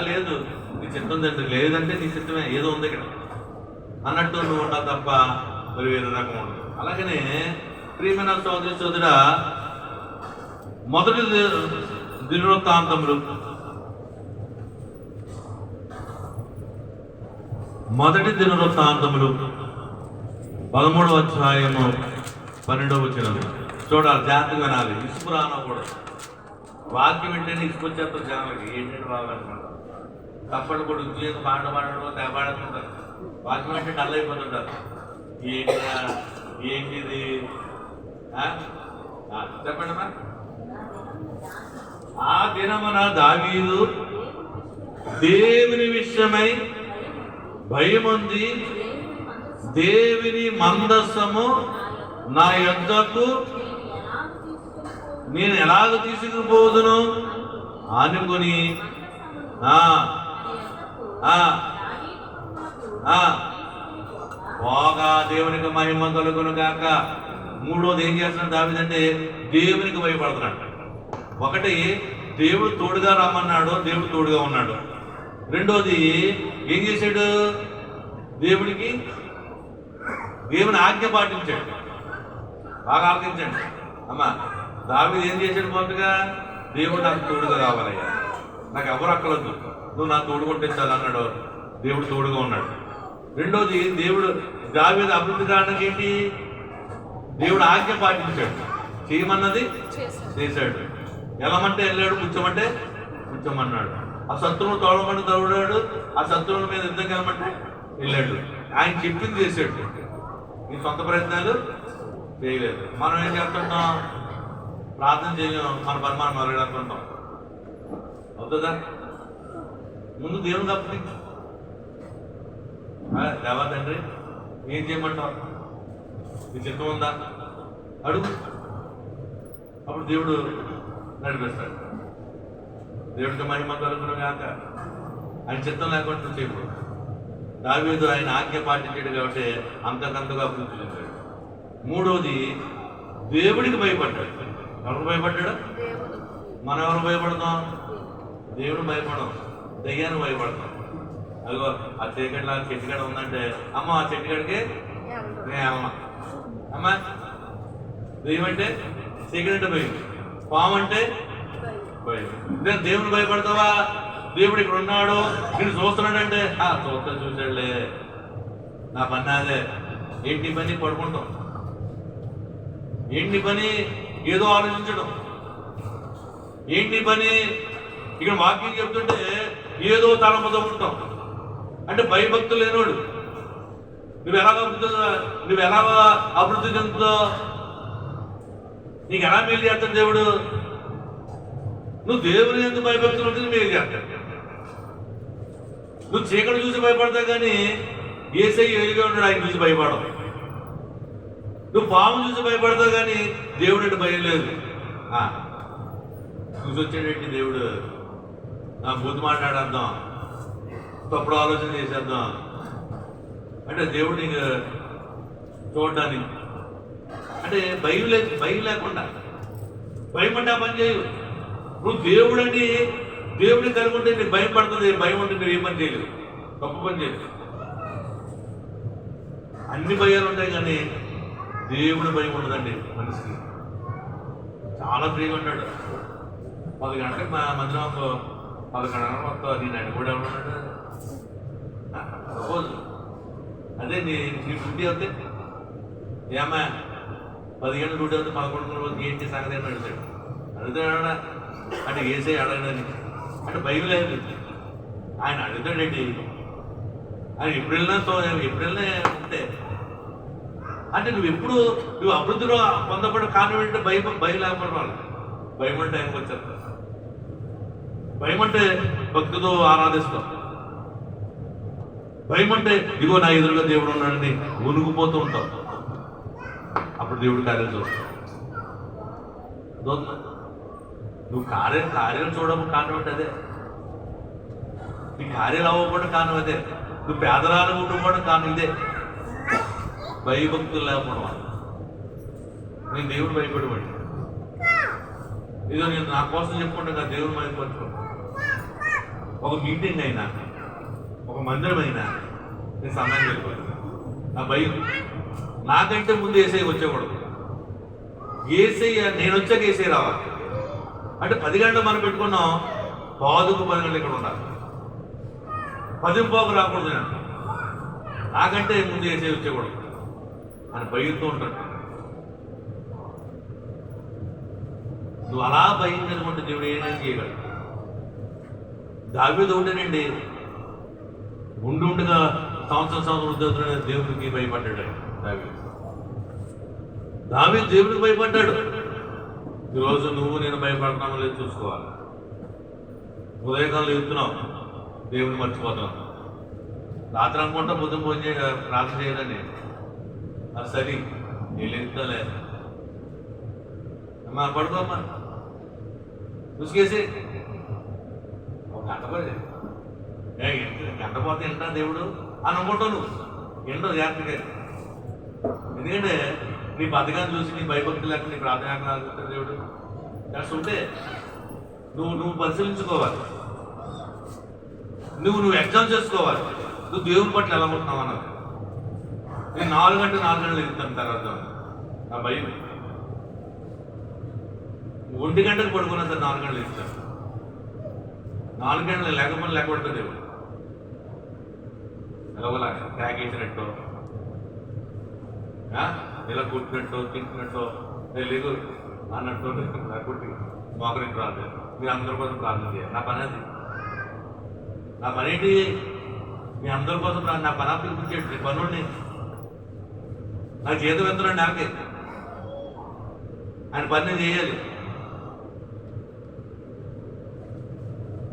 S1: లేదు, నీ చిత్తం తండ్రి. లేదంటే నీ చిత్తమే, ఏదో ఉంది ఇక్కడ అన్నట్టు నువ్వు ఉండవు తప్ప మరి వేరే రకం ఉండదు. అలాగనే ప్రియమైన సోదరా, మొదటి దినవృత్తాంతములు 13వ అధ్యాయము 12వ వచనం చూడాలి, జాగ్రత్తగా వినాలి. ఇసుకు రానకూడదు. వాక్యం వింటేనే ఇసుకొచ్చేస్తారు జనాలకి. ఏంటంటే బాగా అనుకుంటారు, తప్పడు కూడా ఉద్యోగం పాట పాడడం తెగపాడుతుంటారు. వాక్యం అంటే డల్ అయిపోతుంటారు. ఏంటిది చెప్పండి అమ్మా. ఆ దినమున దావీదు దేవుని విషయమై భయముంది, దేవుని మందస్సము నా యొద్దకు నేను ఎలాగ తీసుకుపోదును అనుకుని బాగా దేవునికి మహిమ కలుగును గాక. మూడోది ఏం చేస్తున్నాడు దావీదంటే దేవునికి భయపడుతున్నాడు. ఒకటి దేవుడు తోడుగా రమ్మన్నాడు, దేవుడు తోడుగా ఉన్నాడు. రెండోది ఏం చేశాడు, దేవుని ఆజ్ఞ పాటించాడు. బాగా ఆలోచించండి అమ్మా. దావీదు ఏం చేశాడు, మొదటగా దేవుడు నాకు తోడుగా రావాలయ్యా, నాకు ఎవరు అక్కలొద్దు, నువ్వు నా తోడుకుంటే చాలు అన్నాడు. దేవుడు తోడుగా ఉన్నాడు. రెండోది దేవుడు దావీదు అభివృద్ధి కారణం ఏంటి, దేవుడు ఆజ్ఞ పాటించాడు, చేయమన్నది చేశాడు, వెళ్ళమంటే వెళ్ళాడు, కూర్చోమంటే కూర్చోమన్నాడు. ఆ శత్రువులు తోడమంటే తోడాడు, ఆ శత్రువుల మీద యుద్ధం వెళ్ళమంటే వెళ్ళాడు. ఆయన చెప్పింది చేశాడు. ఈ సొంత ప్రయత్నాలు చేయలేదు. మనం ఏం చేస్తుంటాం, ప్రార్థన చేయం, మన పని మనం మొదలెడుతుంటాం. అవుతుందా? ముందు దేవునికి అప్పగించు. దేవా తండ్రి ఏం చేయమంటావు, నీ చిత్తం ఉందా అడుగు. అప్పుడు దేవుడు నడిపిస్తాడు. దేవుడికి మహిమ కలుగును గాక. ఆయన చిత్తం లేకుండా చేయకూడదు. దావీదు ఆయన ఆజ్ఞ పాటించాడు కాబట్టి అంతకంతగా అభివృద్ధి చెందాడు. మూడోది దేవుడికి భయపడ్డాడు. ఎవరికి భయపడ్డాడు? మనం ఎవరు భయపడతాం? దేవుడు భయపడం, దెయ్యాన్ని భయపడతాం. అదిగో ఆ చీకటిలా చెట్టుగడ ఉందంటే అమ్మ ఆ చెట్టుగడికి నేను అమ్మ అమ్మ. దెయ్యం అంటే చీకటి అంటే భయం, పాము అంటే భయం. దేవుని భయపడతావా? దేవుడు ఇక్కడ ఉన్నాడు, నేను చూస్తున్నాడంటే చూస్తా చూసాడులే, నా పని అదే. ఏంటి పని? పడుకుంటాం. ఏంటి పని? ఏదో ఆలోచించడం. ఏంటి పని? ఇక్కడ వాక్యం చెప్తుంటే ఏదో తలంపుతో ఉంటాం. అంటే భయభక్తులు లేనోడు నువ్వు ఎలా అభివృద్ధి చెందుతావు? నీకు ఎలా మేలు చేస్తాడు దేవుడు? నువ్వు దేవుని ఎందుకు భయభక్తులు ఉంటుంది మేలు చేస్తాడు. నువ్వు చీకటి చూసి భయపడతావు కానీ యేసయ్య వెలుగా ఉన్నాడు, ఆయన చూసి భయపడవు. నువ్వు పాము చూసి భయపడతావు కానీ దేవుడు అంటే భయం లేదు. చూసి వచ్చాడేంటి దేవుడు, నా బుద్ధి మాట్లాడేద్దాం, తప్పుడు ఆలోచన చేసేద్దాం అంటే దేవుడు నీకు చూడడానికి. అంటే భయం లేకుండా, భయం అంటే ఆ పని చేయవు. నువ్వు దేవుడు అని దేవుడిని కలిగి ఉంటే నీకు భయం పడుతుంది. భయం ఉంటే నువ్వు ఏ పని చేయలేదు, తప్పు పని చేయలేదు. అన్ని భయాలు ఉంటాయి కానీ దేవుడు భయం ఉండదండి మనిషికి. చాలా ఫ్రీగా ఉంటాడు. 10 గంటలకు మా మందిరంలో 11 గంటలకు వస్తావు. నేను ఆయన కూడా ఉన్నాడు. సపోజ్ అదే నీ డ్యూటీ అవుతే ఏమా 10 గంటలు డ్యూటీ అవుతే 11 రోజు ఏంటి సంగతి అని అడుగుతాడు. అడుగుతాడా అంటే వేసే అడగడానికి అంటే భయం లేదు. ఆయన అడుగుతాడేంటి, ఆయన ఎప్పుడెళ్ళినా ఎప్పుడెళ్ళినా ఉంటే అంటే నువ్వు అభివృద్ధిలో పొందబడిన కారణం ఏంటంటే భయం లేకపోవడం వల్ల. భయం అంటే ఆయనకు వచ్చారు. భయం అంటే భక్తితో ఆరాధిస్తాం. భయం అంటే ఇదిగో నా ఎదురుగా దేవుడు ఉన్నాడని ఉనుకుపోతూ ఉంటాం. అప్పుడు దేవుడు కార్యం చూస్తాం. నువ్వు కార్యం చూడడం కారణం అంటే అదే. నీ కార్యాలు అవ్వకపోవడం కారణం అదే. నువ్వు పేదరాలు ఉండిపోవడం కారణం ఇదే. భయభక్తులు లేకపోవడం వల్ల. నేను దేవుడు భయపడబడి ఇదో నేను నా కోసం చెప్పుకుంటా దేవుడు భయపడుకో. ఒక మీటింగ్ అయినా, ఒక మందిరం అయినా నేను సమయం వెళ్ళిపోయాను. నా భయం నాకంటే ముందు ఏసై వచ్చేకూడదు. ఏసై నేను వచ్చాక ఏసై రావాలి. అంటే 10 గంటలు మనం పెట్టుకున్నాం, పాదుకు 10 గంటలు ఇక్కడ ఉండాలి. 10 రాకూడదు. నేను నాకంటే ముందు ఏసై వచ్చేకూడదు అని భయంతో ఉంటాడు. నువ్వు అలా భయం కనుకుంటే దేవుడు ఏదైనా చేయగలడు. దావీదు ఒకటేనండి, ఉండుగా సంవత్సరం వృద్ధులైన దేవుడికి భయపడ్డాడు. దావీదు దేవుడికి భయపడ్డాడు. ఈరోజు నువ్వు నేను భయపడతామో లేదు చూసుకోవాలి. ఉదయకాలంలో ఎత్తున్నావు, దేవుడిని మర్చిపోతావు. రాత్రి అనుకుంటా పొద్దున భోజనం ప్రార్థన చేయదని అది సరి. వెళ్ళిద్దాలే అమ్మా, పడుకోమ్మా, ఉసుకేసి ఒక గంట పడి గంట పోతే వింటా దేవుడు అని అనుకుంటావు నువ్వు. ఏంటో జాగ్రత్తగా, ఎందుకంటే నీ బతకాన్ని చూసి నీ భయభక్తి లేక నీ ప్రాధాన్యత ఆగుతాడు దేవుడు. కాస్త ఉంటే నువ్వు పరిశీలించుకోవాలి, నువ్వు ఎగ్జామ్ చేసుకోవాలి, నువ్వు దేవుని పట్ల ఎలా ఉంటున్నావు అన్నది. నేను 4 గంటలు ఎదుగుతాను తర్వాత నా భయం. 1 గంటకు పడుకున్నా సార్ 4 గంటలు ఎదుగుతాను. 4 గంటలు లేకపోతే లేకపోతుంది దేవుడు. ఎలాగోలా ట్యాగ్ వేసినట్టు, ఇలా కుట్టినట్టు తింటున్నట్టు లేదు అన్నట్టు లేకపోతే మోకరికి రాదు. మీరు అందరి కోసం ప్రార్థన చేయాలి. నా పని అది, నా పని ఏంటి? మీ అందరి కోసం నా పని పిలిపించేది పనుండి నాకు జీతం ఎంతనండి నెలకి, ఆయన పని నేను చేయాలి.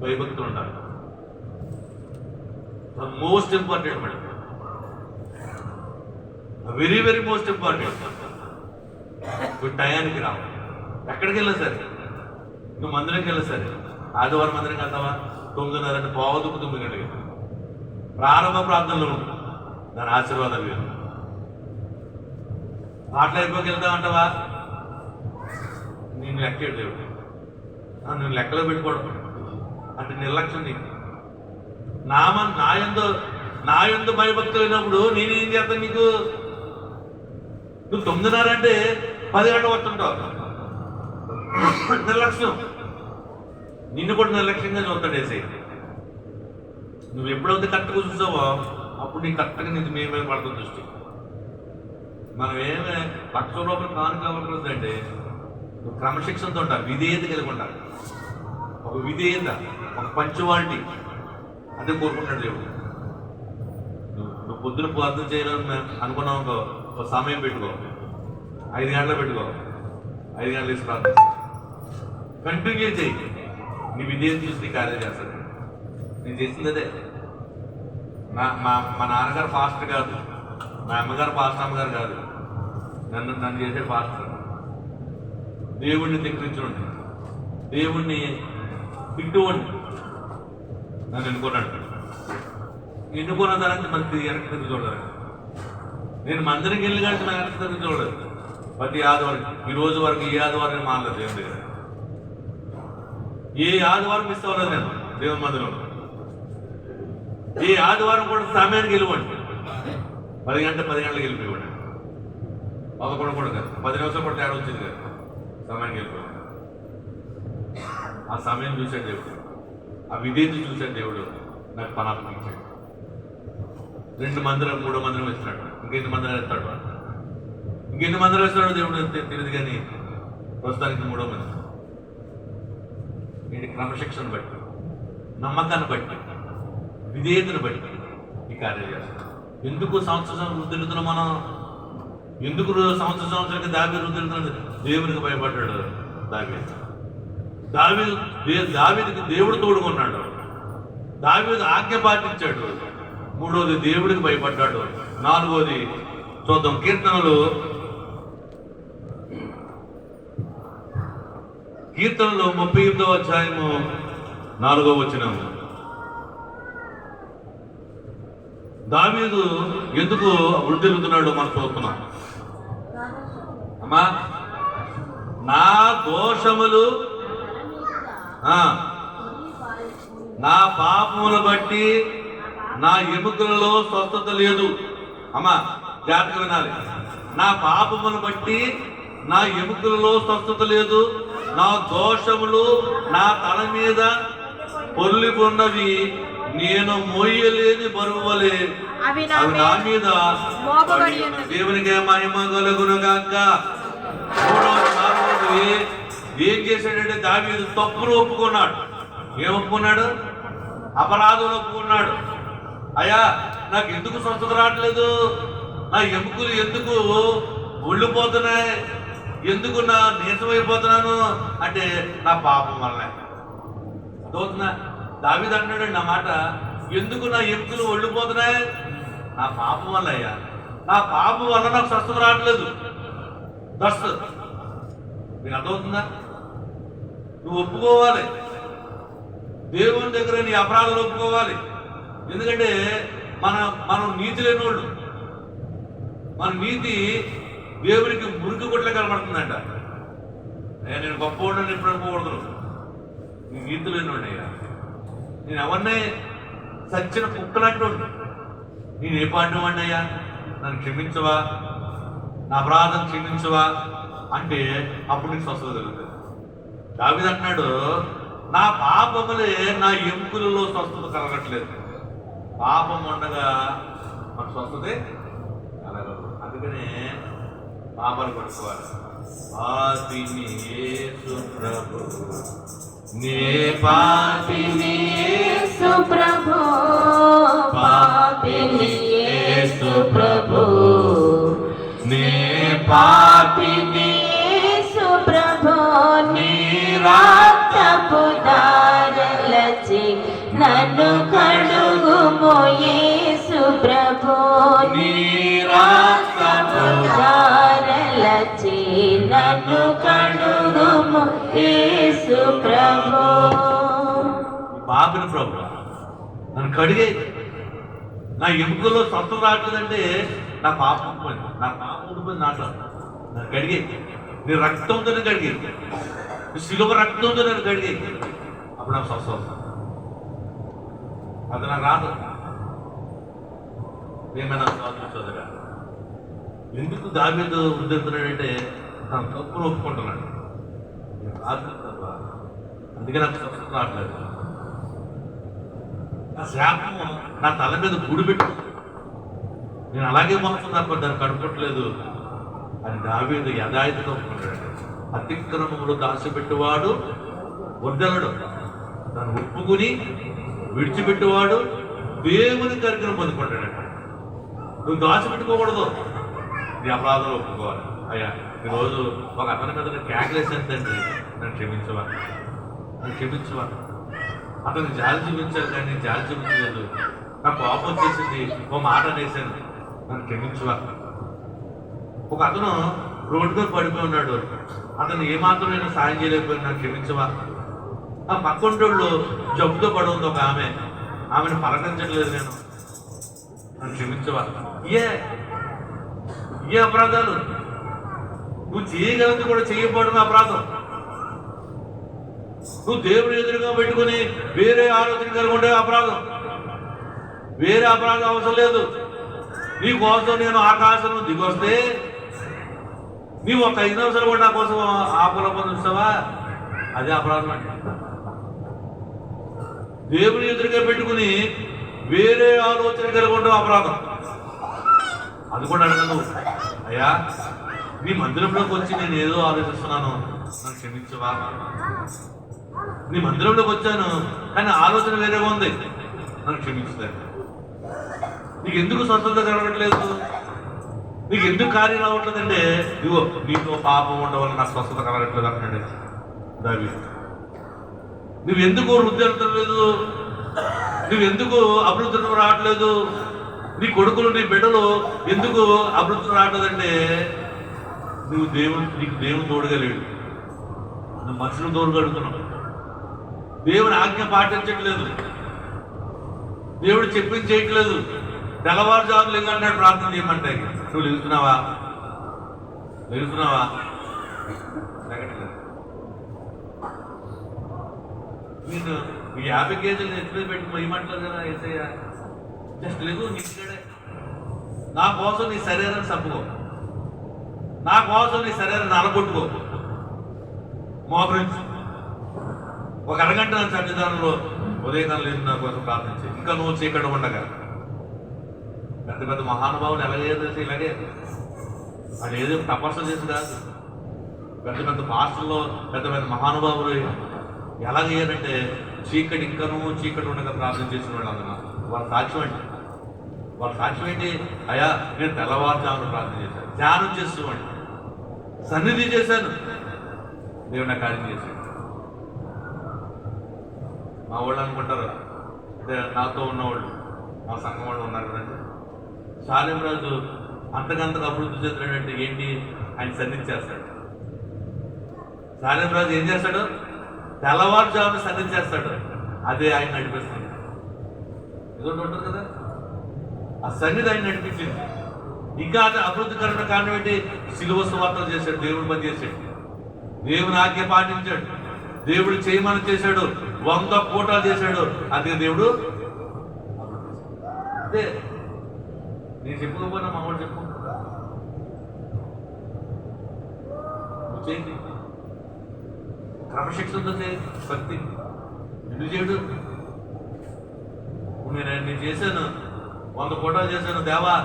S1: భయభక్తులు ఉండాలి. Most important madam, very very most important. ఇప్పుడు టయానికి రావు. ఎక్కడికి వెళ్ళా సరే, నువ్వు మందిరంకి వెళ్ళా సరే, ఆదివారం మందిరంకి వెళ్తావా 9:30 పోవదుకు 9 గంటలకి ప్రారంభ ప్రార్థనలు ఉంటుంది. దాని ఆశీర్వాదాలు వేరు. ఆటలు అయిపోకి వెళ్తామంటావా, నేను లెక్కేడు దేవుడు, నేను లెక్కలో పెట్టుకోవడం అంటే నిర్లక్ష్యం. నీకు నా యందు భయభక్తులు అయినప్పుడు నేనేం చేస్తాను? నీకు నువ్వు 9:30 అంటే 10 గంటలు వస్తుంటావు. నిర్లక్ష్యం. నిన్ను కూడా నిర్లక్ష్యంగా చూస్తాడు వేసే. నువ్వు ఎప్పుడైతే కరెక్ట్గా చూసావో అప్పుడు నీ కరెక్ట్గా నీకు మీ మీద పడుతుంది దృష్టి. మనం ఏమే ₹1,00,000 కానుక ఇవ్వకూడదంటే నువ్వు క్రమశిక్షణతో ఉంటావు, విధేయత కలిగి ఉంటావు. ఒక విధేయత, ఒక పంచువాలిటీ అంటే కోరుకుంటాడు దేవుడు. నువ్వు పొద్దున ప్రార్థన చేయాలని అనుకున్నావు, ఒక సమయం పెట్టుకో, 5 గంటలు పెట్టుకో, 5 గంటలు వేసి ప్రార్థన కంటిన్యూ చేయి. నీ విధేయత చూసి నీ కార్యం చేస్తాడు. నేను చేసింది అదే. మా నాన్నగారు ఫాస్ట్ కాదు, మా అమ్మగారు ఫాస్ట్ అమ్మగారు కాదు, నన్ను చేసే ఫాస్ట్. దేవుణ్ణి ధిక్కరించుకోండి, దేవుణ్ణి తిట్టుకోండి. నన్ను ఎన్నుకున్నాడు. ఎన్నుకున్న తర్వాత మనకి వెనక్కి తిరిగి చూడలేదు. నేను మందిరికి వెళ్ళి కానీ నా వెనక్కి తిరిగి చూడలేదు. ప్రతి ఆదివారం, ఈ రోజు వరకు ఏ ఆదివారం మానలేదు దేవుని దగ్గర. ఏ ఆదివారం మిస్ అవ్వలేదు నేను దేవుని మందిరంలో. ఏ ఆదివారం కూడా సమయానికి వెళ్ళివ్వండి. 10 గంటలకు వెళ్ళిపోయాడు. 11 కూడా కాదు, 10 నిమిషాలు కూడా తేడా వచ్చింది కదా, సమయానికి వెళ్ళిపోయాడు. ఆ సమయం చూశాడు దేవుడు, ఆ విధేయత చూశాడు దేవుడు. నాకు పని అప్పగించాడు. 2 మందిరం 3 మందిరం వేస్తున్నాడు. ఇంకెన్ని మందిరం వేస్తాడు, ఇంకెన్ని మందిరం వేస్తాడు దేవుడు తెలియదు. కానీ ప్రస్తుతానికి 3వ మందిరం. నేను క్రమశిక్షణ బట్టి, నమ్మకాన్ని బట్టి, విధేయతను బట్టి ఈ కార్యం చేస్తాను. ఎందుకు సంవత్సరం వృద్ధులుతున్నాం మనం? ఎందుకు సంవత్సరానికి దావీదు వృద్ధులుతున్నాడు? దేవునికి భయపడ్డాడు దావీదుకి దేవుడు తోడుకున్నాడు. దావీదు ఆజ్ఞ పాటించాడు. 3వది దేవుడికి భయపడ్డాడు. 4వది చూద్దాం, కీర్తనలు 38వ అధ్యాయము 4వ వచనం. దావీదు ఎందుకు వృద్ధిల్లుతున్నాడో మనం చూస్తున్నాం. అమ్మా, నా దోషములు నా పాపములు బట్టి నా ఎముకలలో స్వస్థత లేదు. అమ్మా జాగ్రత్తగా వినాలి. నా పాపములు బట్టి నా ఎముకలలో స్వస్థత లేదు. నా దోషములు నా తల మీద పొర్లిపోన్నవి. నేను మోయలేని బరువు వలె అవి నా మీద దేవునికే మహిమ కలుగునుగాక. 4వది ఏం చేశాడంటే దావీదు తప్పును ఒప్పుకున్నాడు. ఏం ఒప్పుకున్నాడు? అపరాధులు ఒప్పుకున్నాడు. అయ్యా, నాకు ఎందుకు స్వస్థత రావట్లేదు? నా ఎముకలు ఎందుకు ఒళ్ళిపోతున్నాయి? ఎందుకు నా నీరసమైపోతున్నాను అంటే నా పాపం వల్లనే. అదవుతున్నా దావీదు అంటున్నాడండి నా మాట. ఎందుకు నా ఎముకలు ఒళ్ళిపోతున్నాయి? నా పాపం వల్ల అయ్యా, నా పాపం వల్ల నాకు స్వస్థత రావట్లేదు. డస్ట్. మీకు అర్థమవుతుందా? నువ్వు ఒప్పుకోవాలి, దేవుని దగ్గర నీ అపరాధాలు ఒప్పుకోవాలి. ఎందుకంటే మనం నీతి లేని వాళ్ళు. మన నీతి దేవునికి మురికి కొట్ల కనబడుతుందంట. నేను గొప్పవాడిని ఎప్పుడు అనుకోకూడదు. నీ నీతి లేనివాడినయ్యా, నేను ఎవరినే సచ్చిన కుక్కలాంటి వాడిని. నేను ఏ పాటిన వాడినయ్యా, నన్ను క్షమించవా, నా అపరాధం క్షమించవా అంటే అప్పుడు నీకు స్వస్థత కలుగుతుంది. దావీదు అంటున్నాడు, నా పాపములే నా ఎముకలలో స్వస్థత కలగట్లేదు. పాపం ఉండగా మన స్వస్థతే కలగదు. అందుకనే పాపాలు పడుకోవాలి. పాపిని యేసు ప్రభు, నే పాపిని
S2: యేసు ప్రభు, పాపిని యేసు ప్రభు,
S1: నే
S2: పాపిని యేసు ప్రభు, నీ రక్తపు ధారలచి నన్ను కడుగుము యేసు ప్రభు, నీ రక్తపు ధారలచి నన్ను కడుగుము యేసు ప్రభు.
S1: పాపిని ప్రభు, నన్ను కడిగే. నా ఎముకల్లో స్వస్థత రావట్లేదంటే నా పాపం ఉడిపోయింది, నా పాపం ఉడిపోయింది. నాట్లో నన్ను కడిగే. నీ రక్తంతో నేను కడిగే, నీ శిలువ రక్తంతో నేను కడిగే. అప్పుడు నాకు స్వస్థత వస్తుంది. అది నాకు రాదు. ఏమైనా చదువుగా ఎందుకు దావీదు ఉద్ధరిస్తున్నాడంటే తన తప్పును ఒప్పుకుంటున్నాడు. అందుకే నాకు స్వస్థత రావట్లేదు. నా శాపము నా తల మీద గుడి పెట్టు, నేను అలాగే మనసు తప్ప దాన్ని కడుపుకోవట్లేదు అని దావీదు యథాయితగా ఒప్పుకుంటాడు. అతిక్రమములు దాచిపెట్టువాడు వర్ధలడు, దాన్ని ఒప్పుకుని విడిచిపెట్టేవాడు దేవుని కరికరం పొందుకుంటాడట. నువ్వు దాచిపెట్టుకోకూడదు, నీ అపరాధాలు ఒప్పుకోవాలి. అయ్యా, ఈరోజు ఒక అతని మీద కేకలేసేంతండి, నన్ను క్షమించవా, నన్ను క్షమించవా. అతను జాలి చూపించాను కానీ జాలి చూపించలేదు. నాకు కోపం వచ్చేసింది, ఓ మాట అనేసాను, నన్ను క్షమించవా. ఒక అతను రోడ్డు మీద పడిపోయి ఉన్నాడు, అతను ఏమాత్రం నేను సాయం చేయలేకపోయినా నన్ను క్షమించవా. ఆ పక్కంటోళ్ళు జబ్బుతో పడి ఉంది ఒక ఆమెను పలకరించట్లేదు, నేను నన్ను క్షమించవా. ఏ అపరాధాలు నువ్వు చేయగలిగింది కూడా చేయకపోవడం అపరాధం. నువ్వు దేవుని ఎదురుగా పెట్టుకుని వేరే ఆలోచన కలిగి ఉండే అపరాధం. వేరే అపరాధం అవసరం లేదు. నీ కోసం నేను ఆకాశం దిగొస్తే నీవు ఒక 5 నిమిషాలు కూడా నా కోసం ఆపలపని చూస్తావా, అదే అపరాధం అంటే. దేవుని ఎదురుగా పెట్టుకుని వేరే ఆలోచన కలిగి ఉండడం అపరాధం. అది కూడా అడగను, అయ్యా నీ మందిరంలోకి వచ్చి నేను ఏదో ఆలోచిస్తున్నాను, నన్ను క్షమించవా. నీ మందిరంలోకి వచ్చాను కానీ ఆలోచన వేరేగా ఉంది, నన్ను క్షమించుతాను. నీకు ఎందుకు స్వస్థత కలగట్లేదు, నీకు ఎందుకు కార్యం రావట్లేదంటే ఇగో నీతో పాపం ఉండవల్ల నాకు స్వస్థత కలగట్లేదు అంటున్నాడు దావీదు. నువ్వెందుకు వృద్ధి వెళ్తలేదు, నువ్వెందుకు అభివృద్ధి రావట్లేదు, నీ కొడుకులు నీ బిడ్డలు ఎందుకు అభివృద్ధి రావట్లేదంటే నీకు దేవుని తోడుగా లేడు, నువ్వు మనుషులు తోడుగడుతున్నావు. దేవుని ఆజ్ఞ పాటించట్లేదు, దేవుడు చెప్పింది చేయట్లేదు. తెల్లవారుజాము లేదంటాడు ప్రార్థన చేయమంటే నువ్వు లేస్తున్నావా నేను 50 కేజీలు ఎత్తుమీద పెట్టి మొయ్యమంటలేదు కదా ఏసయ్య. జస్ట్ లేదు, నీడే నా కోసం నీ శరీరాన్ని చంపుకో, నా కోసం నీ శరీరాన్ని నలగొట్టుకో, మోకరించు. ఒక అరగంట నా సన్నిధానంలో ఉదయకాలం లేదు నా కోసం ప్రార్థించి, ఇంకా నువ్వు చీకటి ఉండగా. పెద్ద పెద్ద మహానుభావులు ఎలాగేదో ఇలాగే వాళ్ళు ఏదో తపస్సు చేసి కాదు. పెద్ద పెద్ద భాషల్లో పెద్ద పెద్ద మహానుభావులు ఎలాగయ్యారంటే చీకటి ఇంకనూ చీకటి ఉండగా ప్రార్థన చేసిన వాళ్ళు అన్నారు. వాళ్ళ సాక్ష్యం ఏంటి, అయ్యా నేను తెల్లవారుజామున ప్రార్థన చేశాను, ధ్యానం చేస్తామండి, సన్నిధి చేశాను, దేవుడు నా కార్యం చేశాడు. మా వాళ్ళు అనుకుంటారు అంటే నాతో ఉన్నవాళ్ళు మా సంఘం వాళ్ళు ఉన్నారు కదండి, సాలెం రాజు అంతకంతకు అభివృద్ధి చెందాడంటే ఏంటి, ఆయన సన్నిధించేస్తాడు. సాయం రాజు ఏం చేస్తాడు? తెల్లవారుజామున సన్నిధించేస్తాడు. అదే ఆయన నడిపిస్తుంది. ఇదొకటి ఉంటుంది కదా, ఆ సన్నిధి ఆయన నడిపించింది. ఇంకా అది అభివృద్ధికరమైన కారణం ఏంటి? శిలువ సువార్తలు చేశాడు, దేవుడు పని చేశాడు, దేవుని ఆజ్ఞ పాటించాడు, దేవుడు చేయమని చేశాడు, 100 కోటాలు చేశాడు. అదే దేవుడు. అదే నేను చెప్పుకోపోయినా మామూలు చెప్పు చేయండి. క్రమశిక్షణతో చేయి. భక్తి ఎందుకు చేయడు? నేను చేశాను, 100 కోటాలు చేశాను, దేవా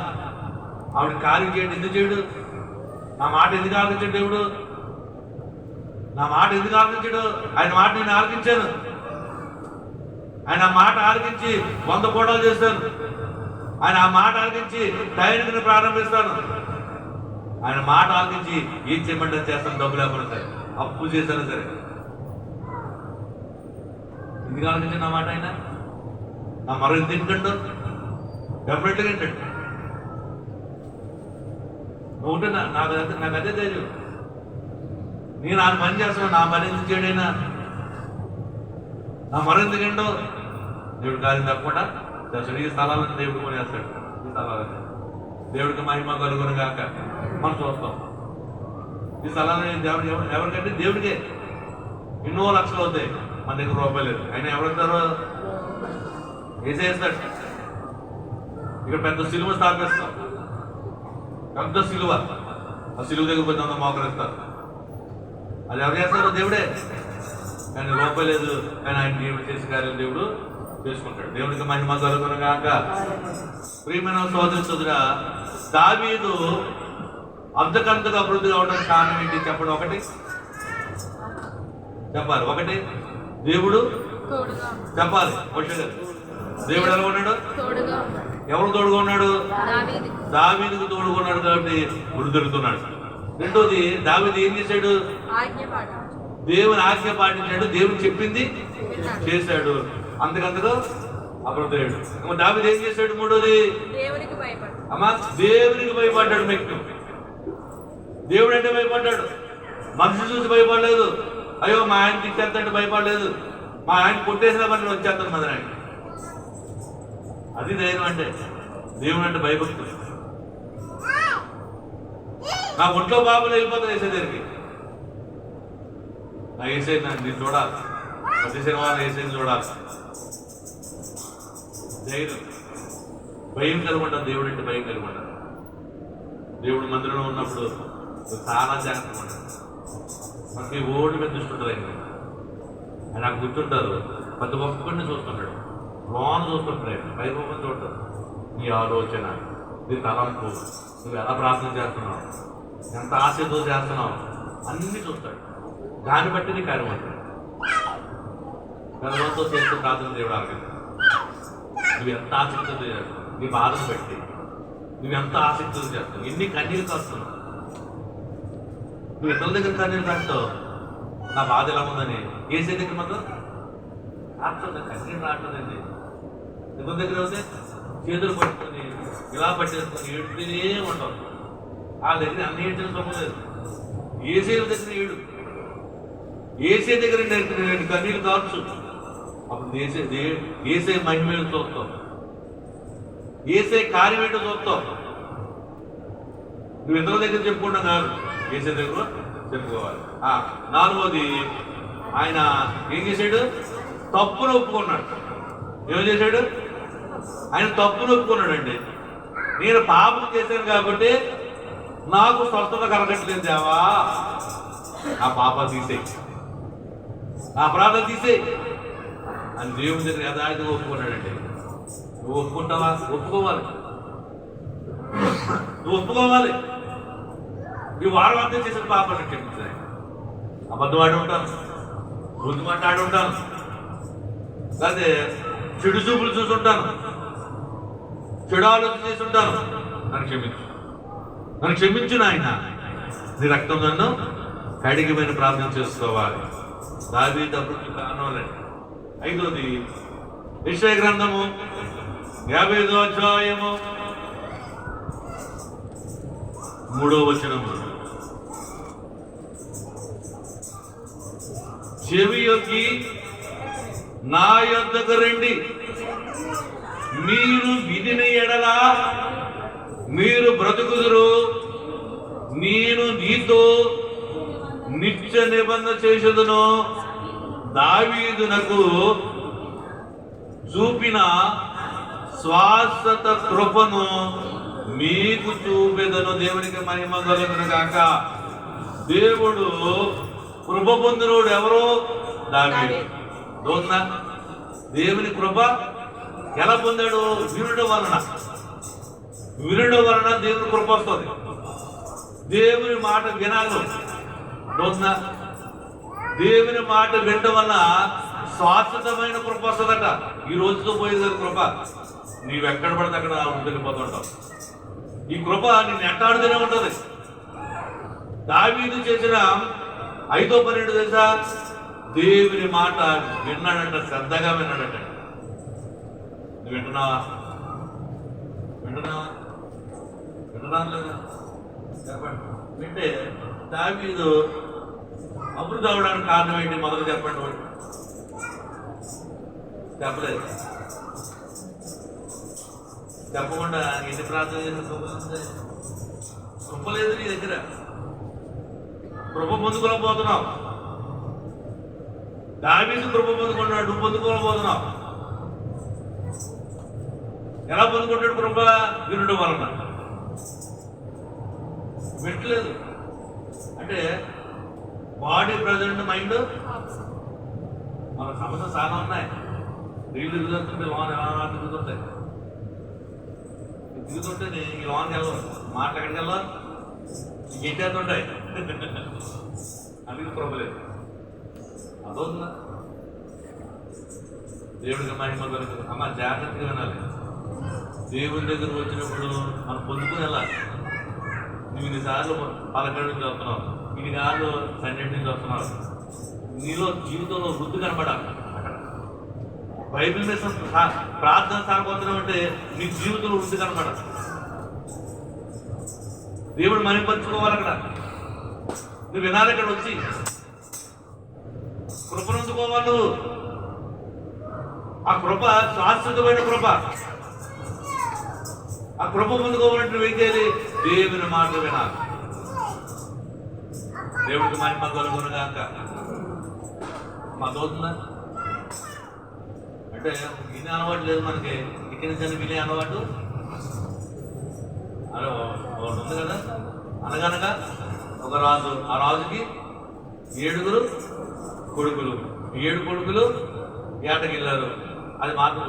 S1: ఆవిడ కార్యం చేయండి. ఎందుకు చేయడు? నా మాట ఎందుకు ఆలకించాడు దేవుడు? నా మాట ఎందుకు ఆలకించాడు? ఆయన మాట నేను ఆలకించాను. ఆయన ఆ మాట ఆలకించి 100 కోటాలు చేశాను. ఆయన ఆ మాట ఆలకించి డైరీని ప్రారంభిస్తాను. ఆయన మాట ఆలకించి ఏం చేయమంటే చేస్తాను, డబ్బు లేకుండా సరే, అప్పు చేశాను సరే. ఎందుకు ఆలకించాను నా మాట? ఆయన నా మరో ఎంత ఏంటండు? డెఫినెట్గా ఏంటండి నువ్వు నాకు అదే ధైర్యం. నేను ఆయన పని చేస్తాను, నా పని ఎందుకు చేయడైనా, నా మరో ఎందుకండో దేవుడు కార్యం తప్పకుండా చేస్తాడు. ఈ స్థలాలను దేవుడు కొనేస్తాడు. ఈ స్థలాలని దేవుడికి మహిమ కలుగును గాక. మనం చూస్తాం ఈ స్థలాన్ని దేవుడు ఎవరికంటే దేవుడికే ఎన్నో లక్షలు అవుతాయి, మన దగ్గర రూపాయలు లేదు. ఆయన ఎవరుతారో వేసేస్తాడు. ఇక్కడ పెద్ద సిలువ స్థాపిస్తాం, పెద్ద సిలువ. ఆ సిలువ దగ్గర పోతే మోకరిస్తారు. అది ఎవరు చేస్తారో దేవుడే. కానీ రూపాయి లేదు, కానీ ఆయన దేవుడు చేసే కార్యం దేవుడు చేసుకుంటాడు. దేవుడికి మహిమ కలుగును గాక. ప్రియమైన సోదరి సోదరా, దావీదు అంతకంతగా అభివృద్ధి కావడానికి కారణం ఏంటి చెప్పండి? ఒకటి చెప్పాలి. ఒకటి దేవుడు చెప్పాలి. దేవుడు ఎలా ఉన్నాడు? ఎవరు తోడుగా ఉన్నాడు? దావీదుకు తోడుగా ఉన్నాడు కాబట్టి వృద్ధుడుతున్నాడు. రెండోది, దావీదు ఏం చేశాడు? దేవుని ఆజ్ఞ పాటించాడు, దేవుడు చెప్పింది చేశాడు, అంతకంతగా అభివృద్ధి. దావీదు ఏం చేశాడు? మూడోది, అమ్మా దేవునికి భయపడ్డాడు. మెక్కు దేవుడు అంటే భయపడ్డాడు. మనిషి చూసి భయపడలేదు. అయ్యో మా ఆయన తిట్టేస్తాంటే భయపడలేదు. మా ఆయన కొట్టేసిన పని వచ్చేస్తాను మదన ఆయన. అది ధైర్యం అంటే. దేవుడు అంటే భయభక్తులు. నా ఒంట్లో బాబులు వెళ్ళిపోతుంది వేసే దగ్గరికి. నా వేసే నేను చూడాలి, ప్రతి శనివారం వేసేది చూడాలి. ధైర్యం, భయం కలుగుంటారు. దేవుడు అంటే భయం కలుగుంటారు. దేవుడు మందిరంలో ఉన్నప్పుడు చాలా జాగ్రత్తగా ఉంటారు. మనకి ఓడి మీద దృష్టి ఉంటుంది. ఆయన నాకు గుర్తుంటారు. ప్రతి ఒక్కరిని చూస్తుంటాడు, లోన చూస్తుంటాడు. ఆయన పైపోకుండా చూడతారు. నీ ఆలోచన, నీ తలంపు, నువ్వు ఎలా ప్రార్థన చేస్తున్నావు, ఎంత ఆశతో చేస్తున్నావు, అన్నీ చూస్తాడు. దాన్ని బట్టి నీ కార్యం అంటాడు. గర్వంతో చేస్తూ ప్రార్థన దేవుడు ఆగదు. నువ్వు ఎంత ఆసక్తితో చేస్తావు, నీ బాధను బట్టి నువ్వు ఎంత ఆసక్తితో చేస్తావు, ఎన్ని కన్నీళ్ళు కాస్తున్నావు. నువ్వు ఇతరుల దగ్గర కన్నీళ్ళు కాస్తావు, నా బాధ ఎలా ఉందని. ఏసే దగ్గర మాత్రం రాష్ట్రం కన్నీళ్ళు రావట్లేదండి. ఇతరుల దగ్గర అయితే చేతులు పట్టుకొని ఇలా పట్టేసుకొని ఏడుతూనే ఉంటావు. వాళ్ళ దగ్గర అన్ని ఏడ్చిన సొమ్మలేదు. ఏసే దగ్గర ఏడు, ఏసే దగ్గర కన్నీళ్ళు కావచ్చు. అప్పుడు ఏసే మహిమేలు చూస్తావు, ఏసే కార్యం ఏంటో చూస్తావు. నువ్వు ఇతరుల దగ్గర చెప్పుకుంటాం కాదు, ఏసే దగ్గర చెప్పుకోవాలి. నాలుగోది, ఆయన ఏం చేశాడు? తప్పును ఒప్పుకున్నాడు. ఏం చేశాడు? ఆయన తప్పును ఒప్పుకున్నాడండి. నేను పాపం చేశాను కాబట్టి నాకు స్వస్థత కలగట్లేదు దేవా, ఆ పాప తీసేయి, ఆ అపరాధం తీసేయి అని దేవుని దగ్గర యథార్థంగా ఒప్పుకున్నాడండి. నువ్వు ఒప్పుకుంటావా? ఒప్పుకోవాలి. నువ్వు ఒప్పుకోవాలి. ఈ వారం అంతా చేసిన పాపాన్ని క్షమించాయి. అబద్ధం ఆడి ఉంటాను, బుద్ధి మాట్లాడి ఉంటాను, లేకపోతే చెడు చూపులు చూసుంటాను, చెడు ఆలోచన చేసి ఉంటాను. నన్ను క్షమించు, నన్ను క్షమించు నాయన. నీ రక్తం నన్ను కడిగిమైన ప్రార్థన చేసుకోవాలి. దావీదు అభివృద్ధి కారణాలండి. ఐదోది, యెషయా గ్రంథము 55వ అధ్యాయము 3వ వచనము. చెవి యొక్కి నా యొద్దకు రండి, మీరు వినిన ఎడల మీరు బ్రతుకుదురు, నేను నీతో నిత్య నిబంధన చేసేదను. దావీదునకు చూపిన శాశ్వత కృపను మీకు చూపెదను. దేవునికి మహిమ కలుగును గాక. దేవుడు కృప పొందినోడు ఎవరు? దావీదు. దోన్నా దేవుని కృప ఎలా పొందాడు? వినుడు వలన. వినుడు వలన దేవుని కృప వస్తుంది. దేవుని మాట వినాలి. దోన్నా దేవుని మాట వినడం వల్ల శాశ్వతమైన కృప వస్తుందట. ఈ రోజుతో పోయేది కృప. నీవెక్కడ పడితే అక్కడ వెళ్ళిపోతుంటావు. ఈ కృప నిన్ను ఎంటాడుతూనే ఉంటుంది. దావీదు చేసిన 5వ పని తెలుసా? దేవుని మాట విన్నాడంట, శ్రద్ధగా విన్నాడంట. నువ్వు వింటున్నావా? వింటున్నా లేదా? చెప్పండి. వింటే దావీదు అభివృద్ధి అవడానికి కారణం ఏంటి? మొదలు చెప్పండి. చెప్పలేదు. చెప్పకుండా ఎన్ని ప్రార్థన చేసిన కృప లేదు నీ దగ్గర. కృప పొందుకోలేకపోతున్నావు. దావీదు కృప పొందుకున్నాడు, నువ్వు పొందుకోలేకపోతున్నావు. ఎలా పొందుకుంటాడు కృప? వినుడు వలన. వింటలేదు అంటే బాడీ ప్రజెంట్, మైండ్. మన సమస్య చాలా ఉన్నాయి. నీళ్ళు దిగుతుంటే లోన్ ఎలా దిగుతుంటాయి. దిగుతుంటే ఈ లోన్కి వెళ్ళవు, మాటలు ఎక్కడికి వెళ్ళవు, ఇంకేంటుంటాయి. అందుకు ప్రభలేదు. అదవుతుందా? దేవుడికి మహిమ కలుగుతుంది. అమ్మ జాగ్రత్తగా వినాలి. దేవుని దగ్గర వచ్చినప్పుడు మనం పొందుకుని వెళ్ళాలి. నువ్వు ఇన్నిసార్లు పలకడి నుంచి వస్తున్నావు, ఇన్నిసార్లు సన్నిటి నుంచి వస్తున్నావు. నీలో జీవితంలో వృద్ధి కనబడాలి. అక్కడ బైబిల్ మీద ప్రార్థన సాగపోతున్నావు అంటే నీ జీవితంలో వృద్ధి కనబడాలి. దేవుడు మహిమపరుచుకోవాలి. అక్కడ నువ్వు వినాలి. ఇక్కడ వచ్చి కృపను అందుకోవాలి. నువ్వు ఆ కృప శాశ్వతమైన కృప. ఆ కృప పొందుకోవాలంటే నువ్వు ఏం చేయాలి? దేవుని మాట వినాలి. దేవుడికి మహిమ కలుగును గాక. మాతవుతుందా? అంటే వినే అలవాటు లేదు మనకి. ఇక్కడి నుంచి వినే అలవాటు అలా ఒకటి ఉంది కదా. అనగనగా ఒక రాజు, ఆ రాజుకి 7 కొడుకులు. 7 కొడుకులు ఏటకెళ్ళారు. అది మాత్రం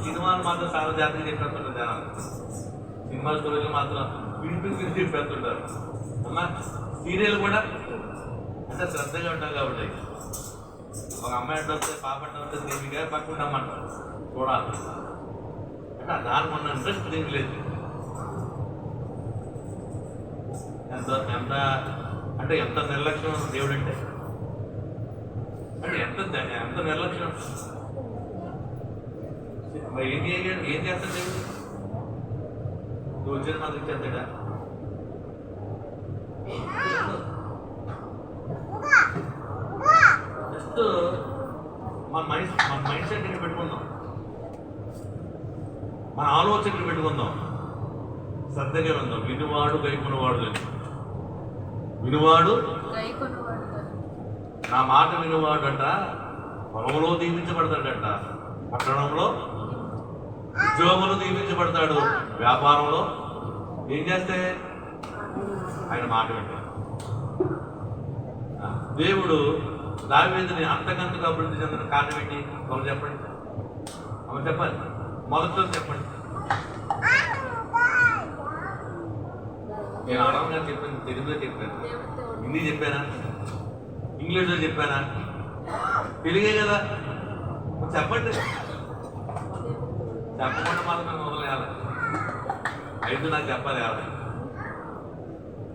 S1: సినిమాలు మాత్రం చాలా జాగ్రత్తగా చెప్పేస్తుంటారు జనాలు. సినిమా స్టోరీలు మాత్రం వింటూ చెప్పేస్తుంటారు. అమ్మా సీరియల్ కూడా అంటే శ్రద్ధగా ఉంటాం కాబట్టి ఒక అమ్మాయి అంటే వస్తే, పాప అంటే వస్తే దేవిగా పక్కన ఉండమంటారు చూడాలి. అంటే దానికి ఉన్న ఇంట్రెస్ట్ దేనికి లేదు. ఎంత అంటే ఎంత నిర్లక్ష్యం దేవుడు అంటే ఎంత నిర్లక్ష్యం. ఏం చేస్తాడు దేవుడు? నువ్వు వచ్చిన మాకు ఇచ్చేస్తాడా? జస్ట్ మన మైండ్ సెట్ ఇక్కడ పెట్టుకుందాం, మన ఆలోచన ఇక్కడ పెట్టుకుందాం, శ్రద్ధగా ఉందాం. వినువాడు గైకొనవాడు లేదు. వినువాడు నా మాట వినువాడు అంట పొలంలో దీవించబడతాడంట, పట్టణంలో ఉద్యోగంలో దీవించబడతాడు, వ్యాపారంలో ఏం చేస్తే ఆయన మాట వింటాడు. దేవుడు దావీదుని అంతకంతకు అభివృద్ధి చెందిన కారణం ఏంటి? వాళ్ళు చెప్పండి. అమ్మ చెప్పాలి. మొదట్లో చెప్పండి. నేను అడగగా చెప్పాను, తెలుగులో చెప్పాను, హిందీ చెప్పానా, ఇంగ్లీష్లో చెప్పానా? తెలుగే కదా. చెప్పండి. చెప్పకుండా మాత్రం మొదలయ్యాలి. అయితే నాకు చెప్పాలి.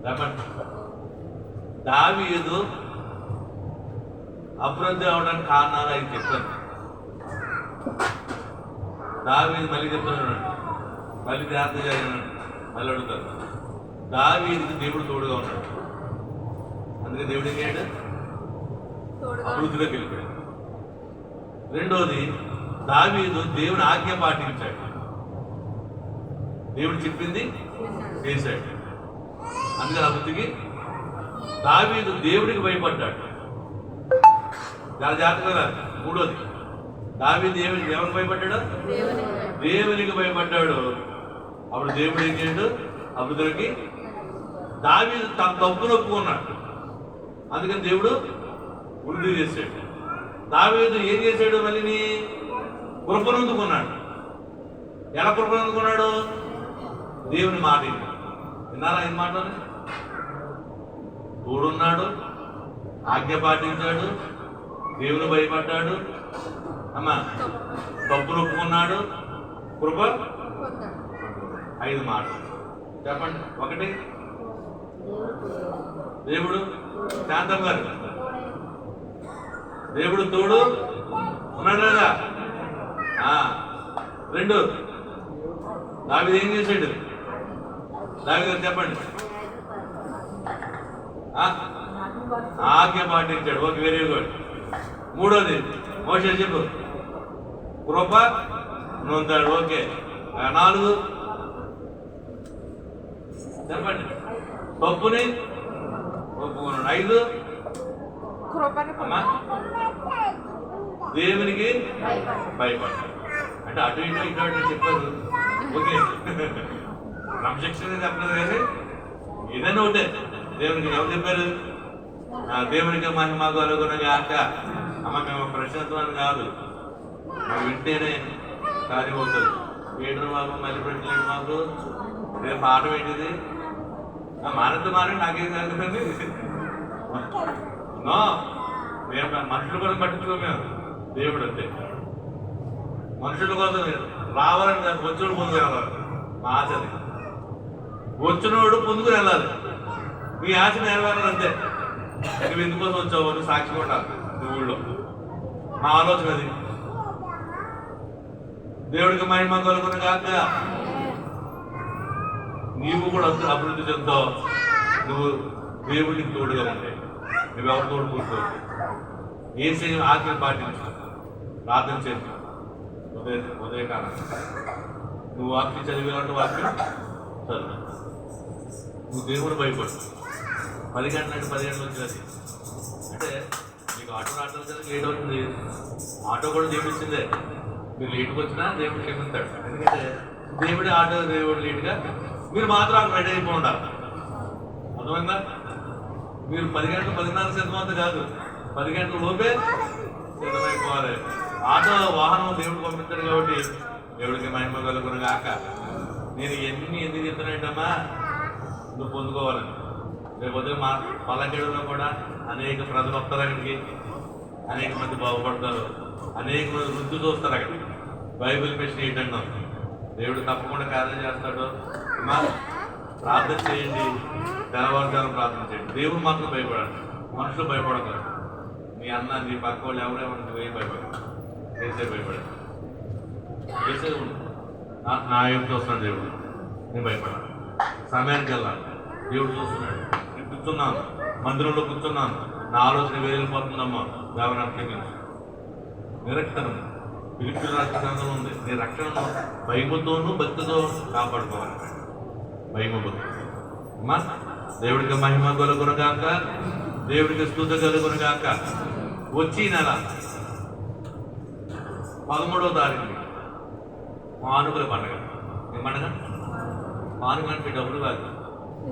S1: చెప్పండి. దావీదు అభివృద్ధి అవడానికి కారణాలు అవి చెప్పాను. దావీదు మళ్ళీ చెప్తున్నాడు, మళ్ళీ జాగ్రత్త జరిగినాడు, మళ్ళీ అడుగుతారు. దావీదుకి దేవుడు తోడుగా ఉన్నాడు. అందుకే దేవుడు ఏం చేయడు? అభివృద్ధిలోకి వెళ్ళిపోయాడు. రెండోది, దావీదు దేవుని ఆజ్ఞ పాటించాడు, దేవుడు చెప్పింది చేశాడు, అందుకని అభివృద్ధికి. దావీదు దేవుడికి భయపడ్డాడు, చాలా జాగ్రత్తగా. మూడోది, దావీదు ఎవరికి భయపడ్డాడు? దేవునికి భయపడ్డాడు. అప్పుడు దేవుడు ఏం చేయడు? అభివృద్ధికి. దావీదు తన తప్పును ఒప్పుకున్నాడు, అందుకని దేవుడు వృద్ధి చేశాడు. దావీదు ఏం చేశాడు? మళ్ళీ కృపనందుకున్నాడు. ఎలా కృపనందుకున్నాడు? దేవుని మాట విన్నారా? ఏం మాటలు? తోడున్నాడు, ఆజ్ఞ పాటించాడు, దేవుని భయపడ్డాడు, అమ్మా తప్పును ఒప్పుకున్నాడు, కృప. 5 మాటలు చెప్పండి. 1, దేవుడు. శాంతం గారు, దేవుడు తోడు ఉన్నాడు కదా. 2, దావీదు ఏం చేశాడు? దావీదు గారు చెప్పండి. ఆజ్ఞ పాటించాడు. Okay, very good. 3వది, మోషే చెప్పు. కృప నొందాడు. ఓకే. 4 చెప్పండి. తప్పుని ఒప్పుకున్నాడు. 5 అమ్మా దేవునికి భయపడ్డాడు. అంటే అటు ఇటు ఇటు అటు చెప్పారు. ఓకే, క్రమశిక్షణ చెప్పలేదు కానీ ఏదైనా ఒకటే. దేవునికి ఎవరు చెప్పారు? దేవునికి మహిమ కలుగునగాక. అమ్మ మేము ప్రశాంతమని కాదు, మేము వింటేనే కారిపోతుంది. ఏంటి మాకు మళ్ళీ పెట్టలేదు మాకు. రేపు పాఠం ఏంటిది? మానద్దు మానే నాకేం కాదండి. నో, మేము మనుషుల కోసం పట్టించుకో. మేము దేవుడు అంతే, మనుషుల కోసం రావాలని వచ్చినోడు పొందుకు వెళ్ళాలి. మా ఆశది వచ్చినోడు పొందుకుని వెళ్ళాలి. మీ ఆశ నెరవేరాలి అంతే. నువ్వు ఎందుకోసం వచ్చావు అని సాక్షి కొట్టాలి నువ్వు ఊళ్ళో. మా ఆలోచన అది. దేవుడికి మహిమ కలుగును గాక. నీవు కూడా అభివృద్ధి చెందుతావు. నువ్వు దేవుడికి తోడుగా ఉంటాయి. నువ్వెవరు తోడుకుంటావు? ఏసీ ఆజ్ఞ పాటించు, ప్రార్థన చేసు. ఉదయకాలం నువ్వు వాక్యం చదివేలాంటి వాక్యం చదువు. నువ్వు దేవుడు భయపడు. 10 గంటలంటే 10 గంటలు వచ్చినది అంటే మీకు ఆటో రావడం కదా లేట్ అవుతుంది. ఆటో కూడా దేవుడు ఇచ్చిందే. మీరు లేట్కి వచ్చినా దేవుడు క్షమిస్తాడు. ఎందుకంటే దేవుడి ఆటో, దేవుడు లేట్గా. మీరు మాత్రం అక్కడ రెడీ అయిపో ఉండాలి. అర్థమైందా? మీరు 10 గంటలు 10:30 సిద్ధమంతా కాదు, 10 గంటల లోపే సిద్ధమైపోవాలి. ఆటో వాహనం దేవుడు పంపిస్తాడు కాబట్టి దేవుడికి మహిమ కలుగును గాక. నేను ఎందుకు చెప్తున్నానమ్మా, నువ్వు పొందుకోవాలని. రేపు ఉదయం మా పల్లెటూరులో కూడా అనేక ప్రజలు వస్తారు అక్కడికి, అనేక మంది బాగుపడతారు, అనేక మంది వృద్ధి చూస్తారు అక్కడ. బైబిల్ మిషన్ ఏంటన్నా దేవుడు తప్పకుండా కార్యం చేస్తాడు. అమ్మా ప్రార్థన చేయండి, తెల్లవారుజాము ప్రార్థన చేయండి. దేవుడు మాత్రం భయపడండి, మనుషులు భయపడతారు. మీ అన్న, నీ పక్క వాళ్ళు ఎవరేమన్నా నువ్వేం భయపడదు, చేసే భయపడదు. చేసే నా ఏం చూస్తున్నాడు దేవుడు, నేను భయపడాలి. సమయానికి వెళ్ళాలి, దేవుడు చూస్తున్నాడు. నేను కూర్చున్నాను, మందిరంలో కూర్చున్నాను, నా ఆలోచన వెళ్ళిపోతుందమ్మా. దేవని అర్థగించు. నిరక్షణం పిలుపుల రక్షణ ఉంది. నీ రక్షణను భయముతోనూ భక్తితో కాపాడుకోవాలి. భయము భక్తి. అమ్మా దేవుడికి మహిమ కలుగునుగాక, దేవుడికి స్తుతి కలుగునుగాక. వచ్చి నెల 13వ తారీఖు మానుగుల పండుగ. ఏం పండుగ? మానుగులు అంటే డబ్బులు కాదు,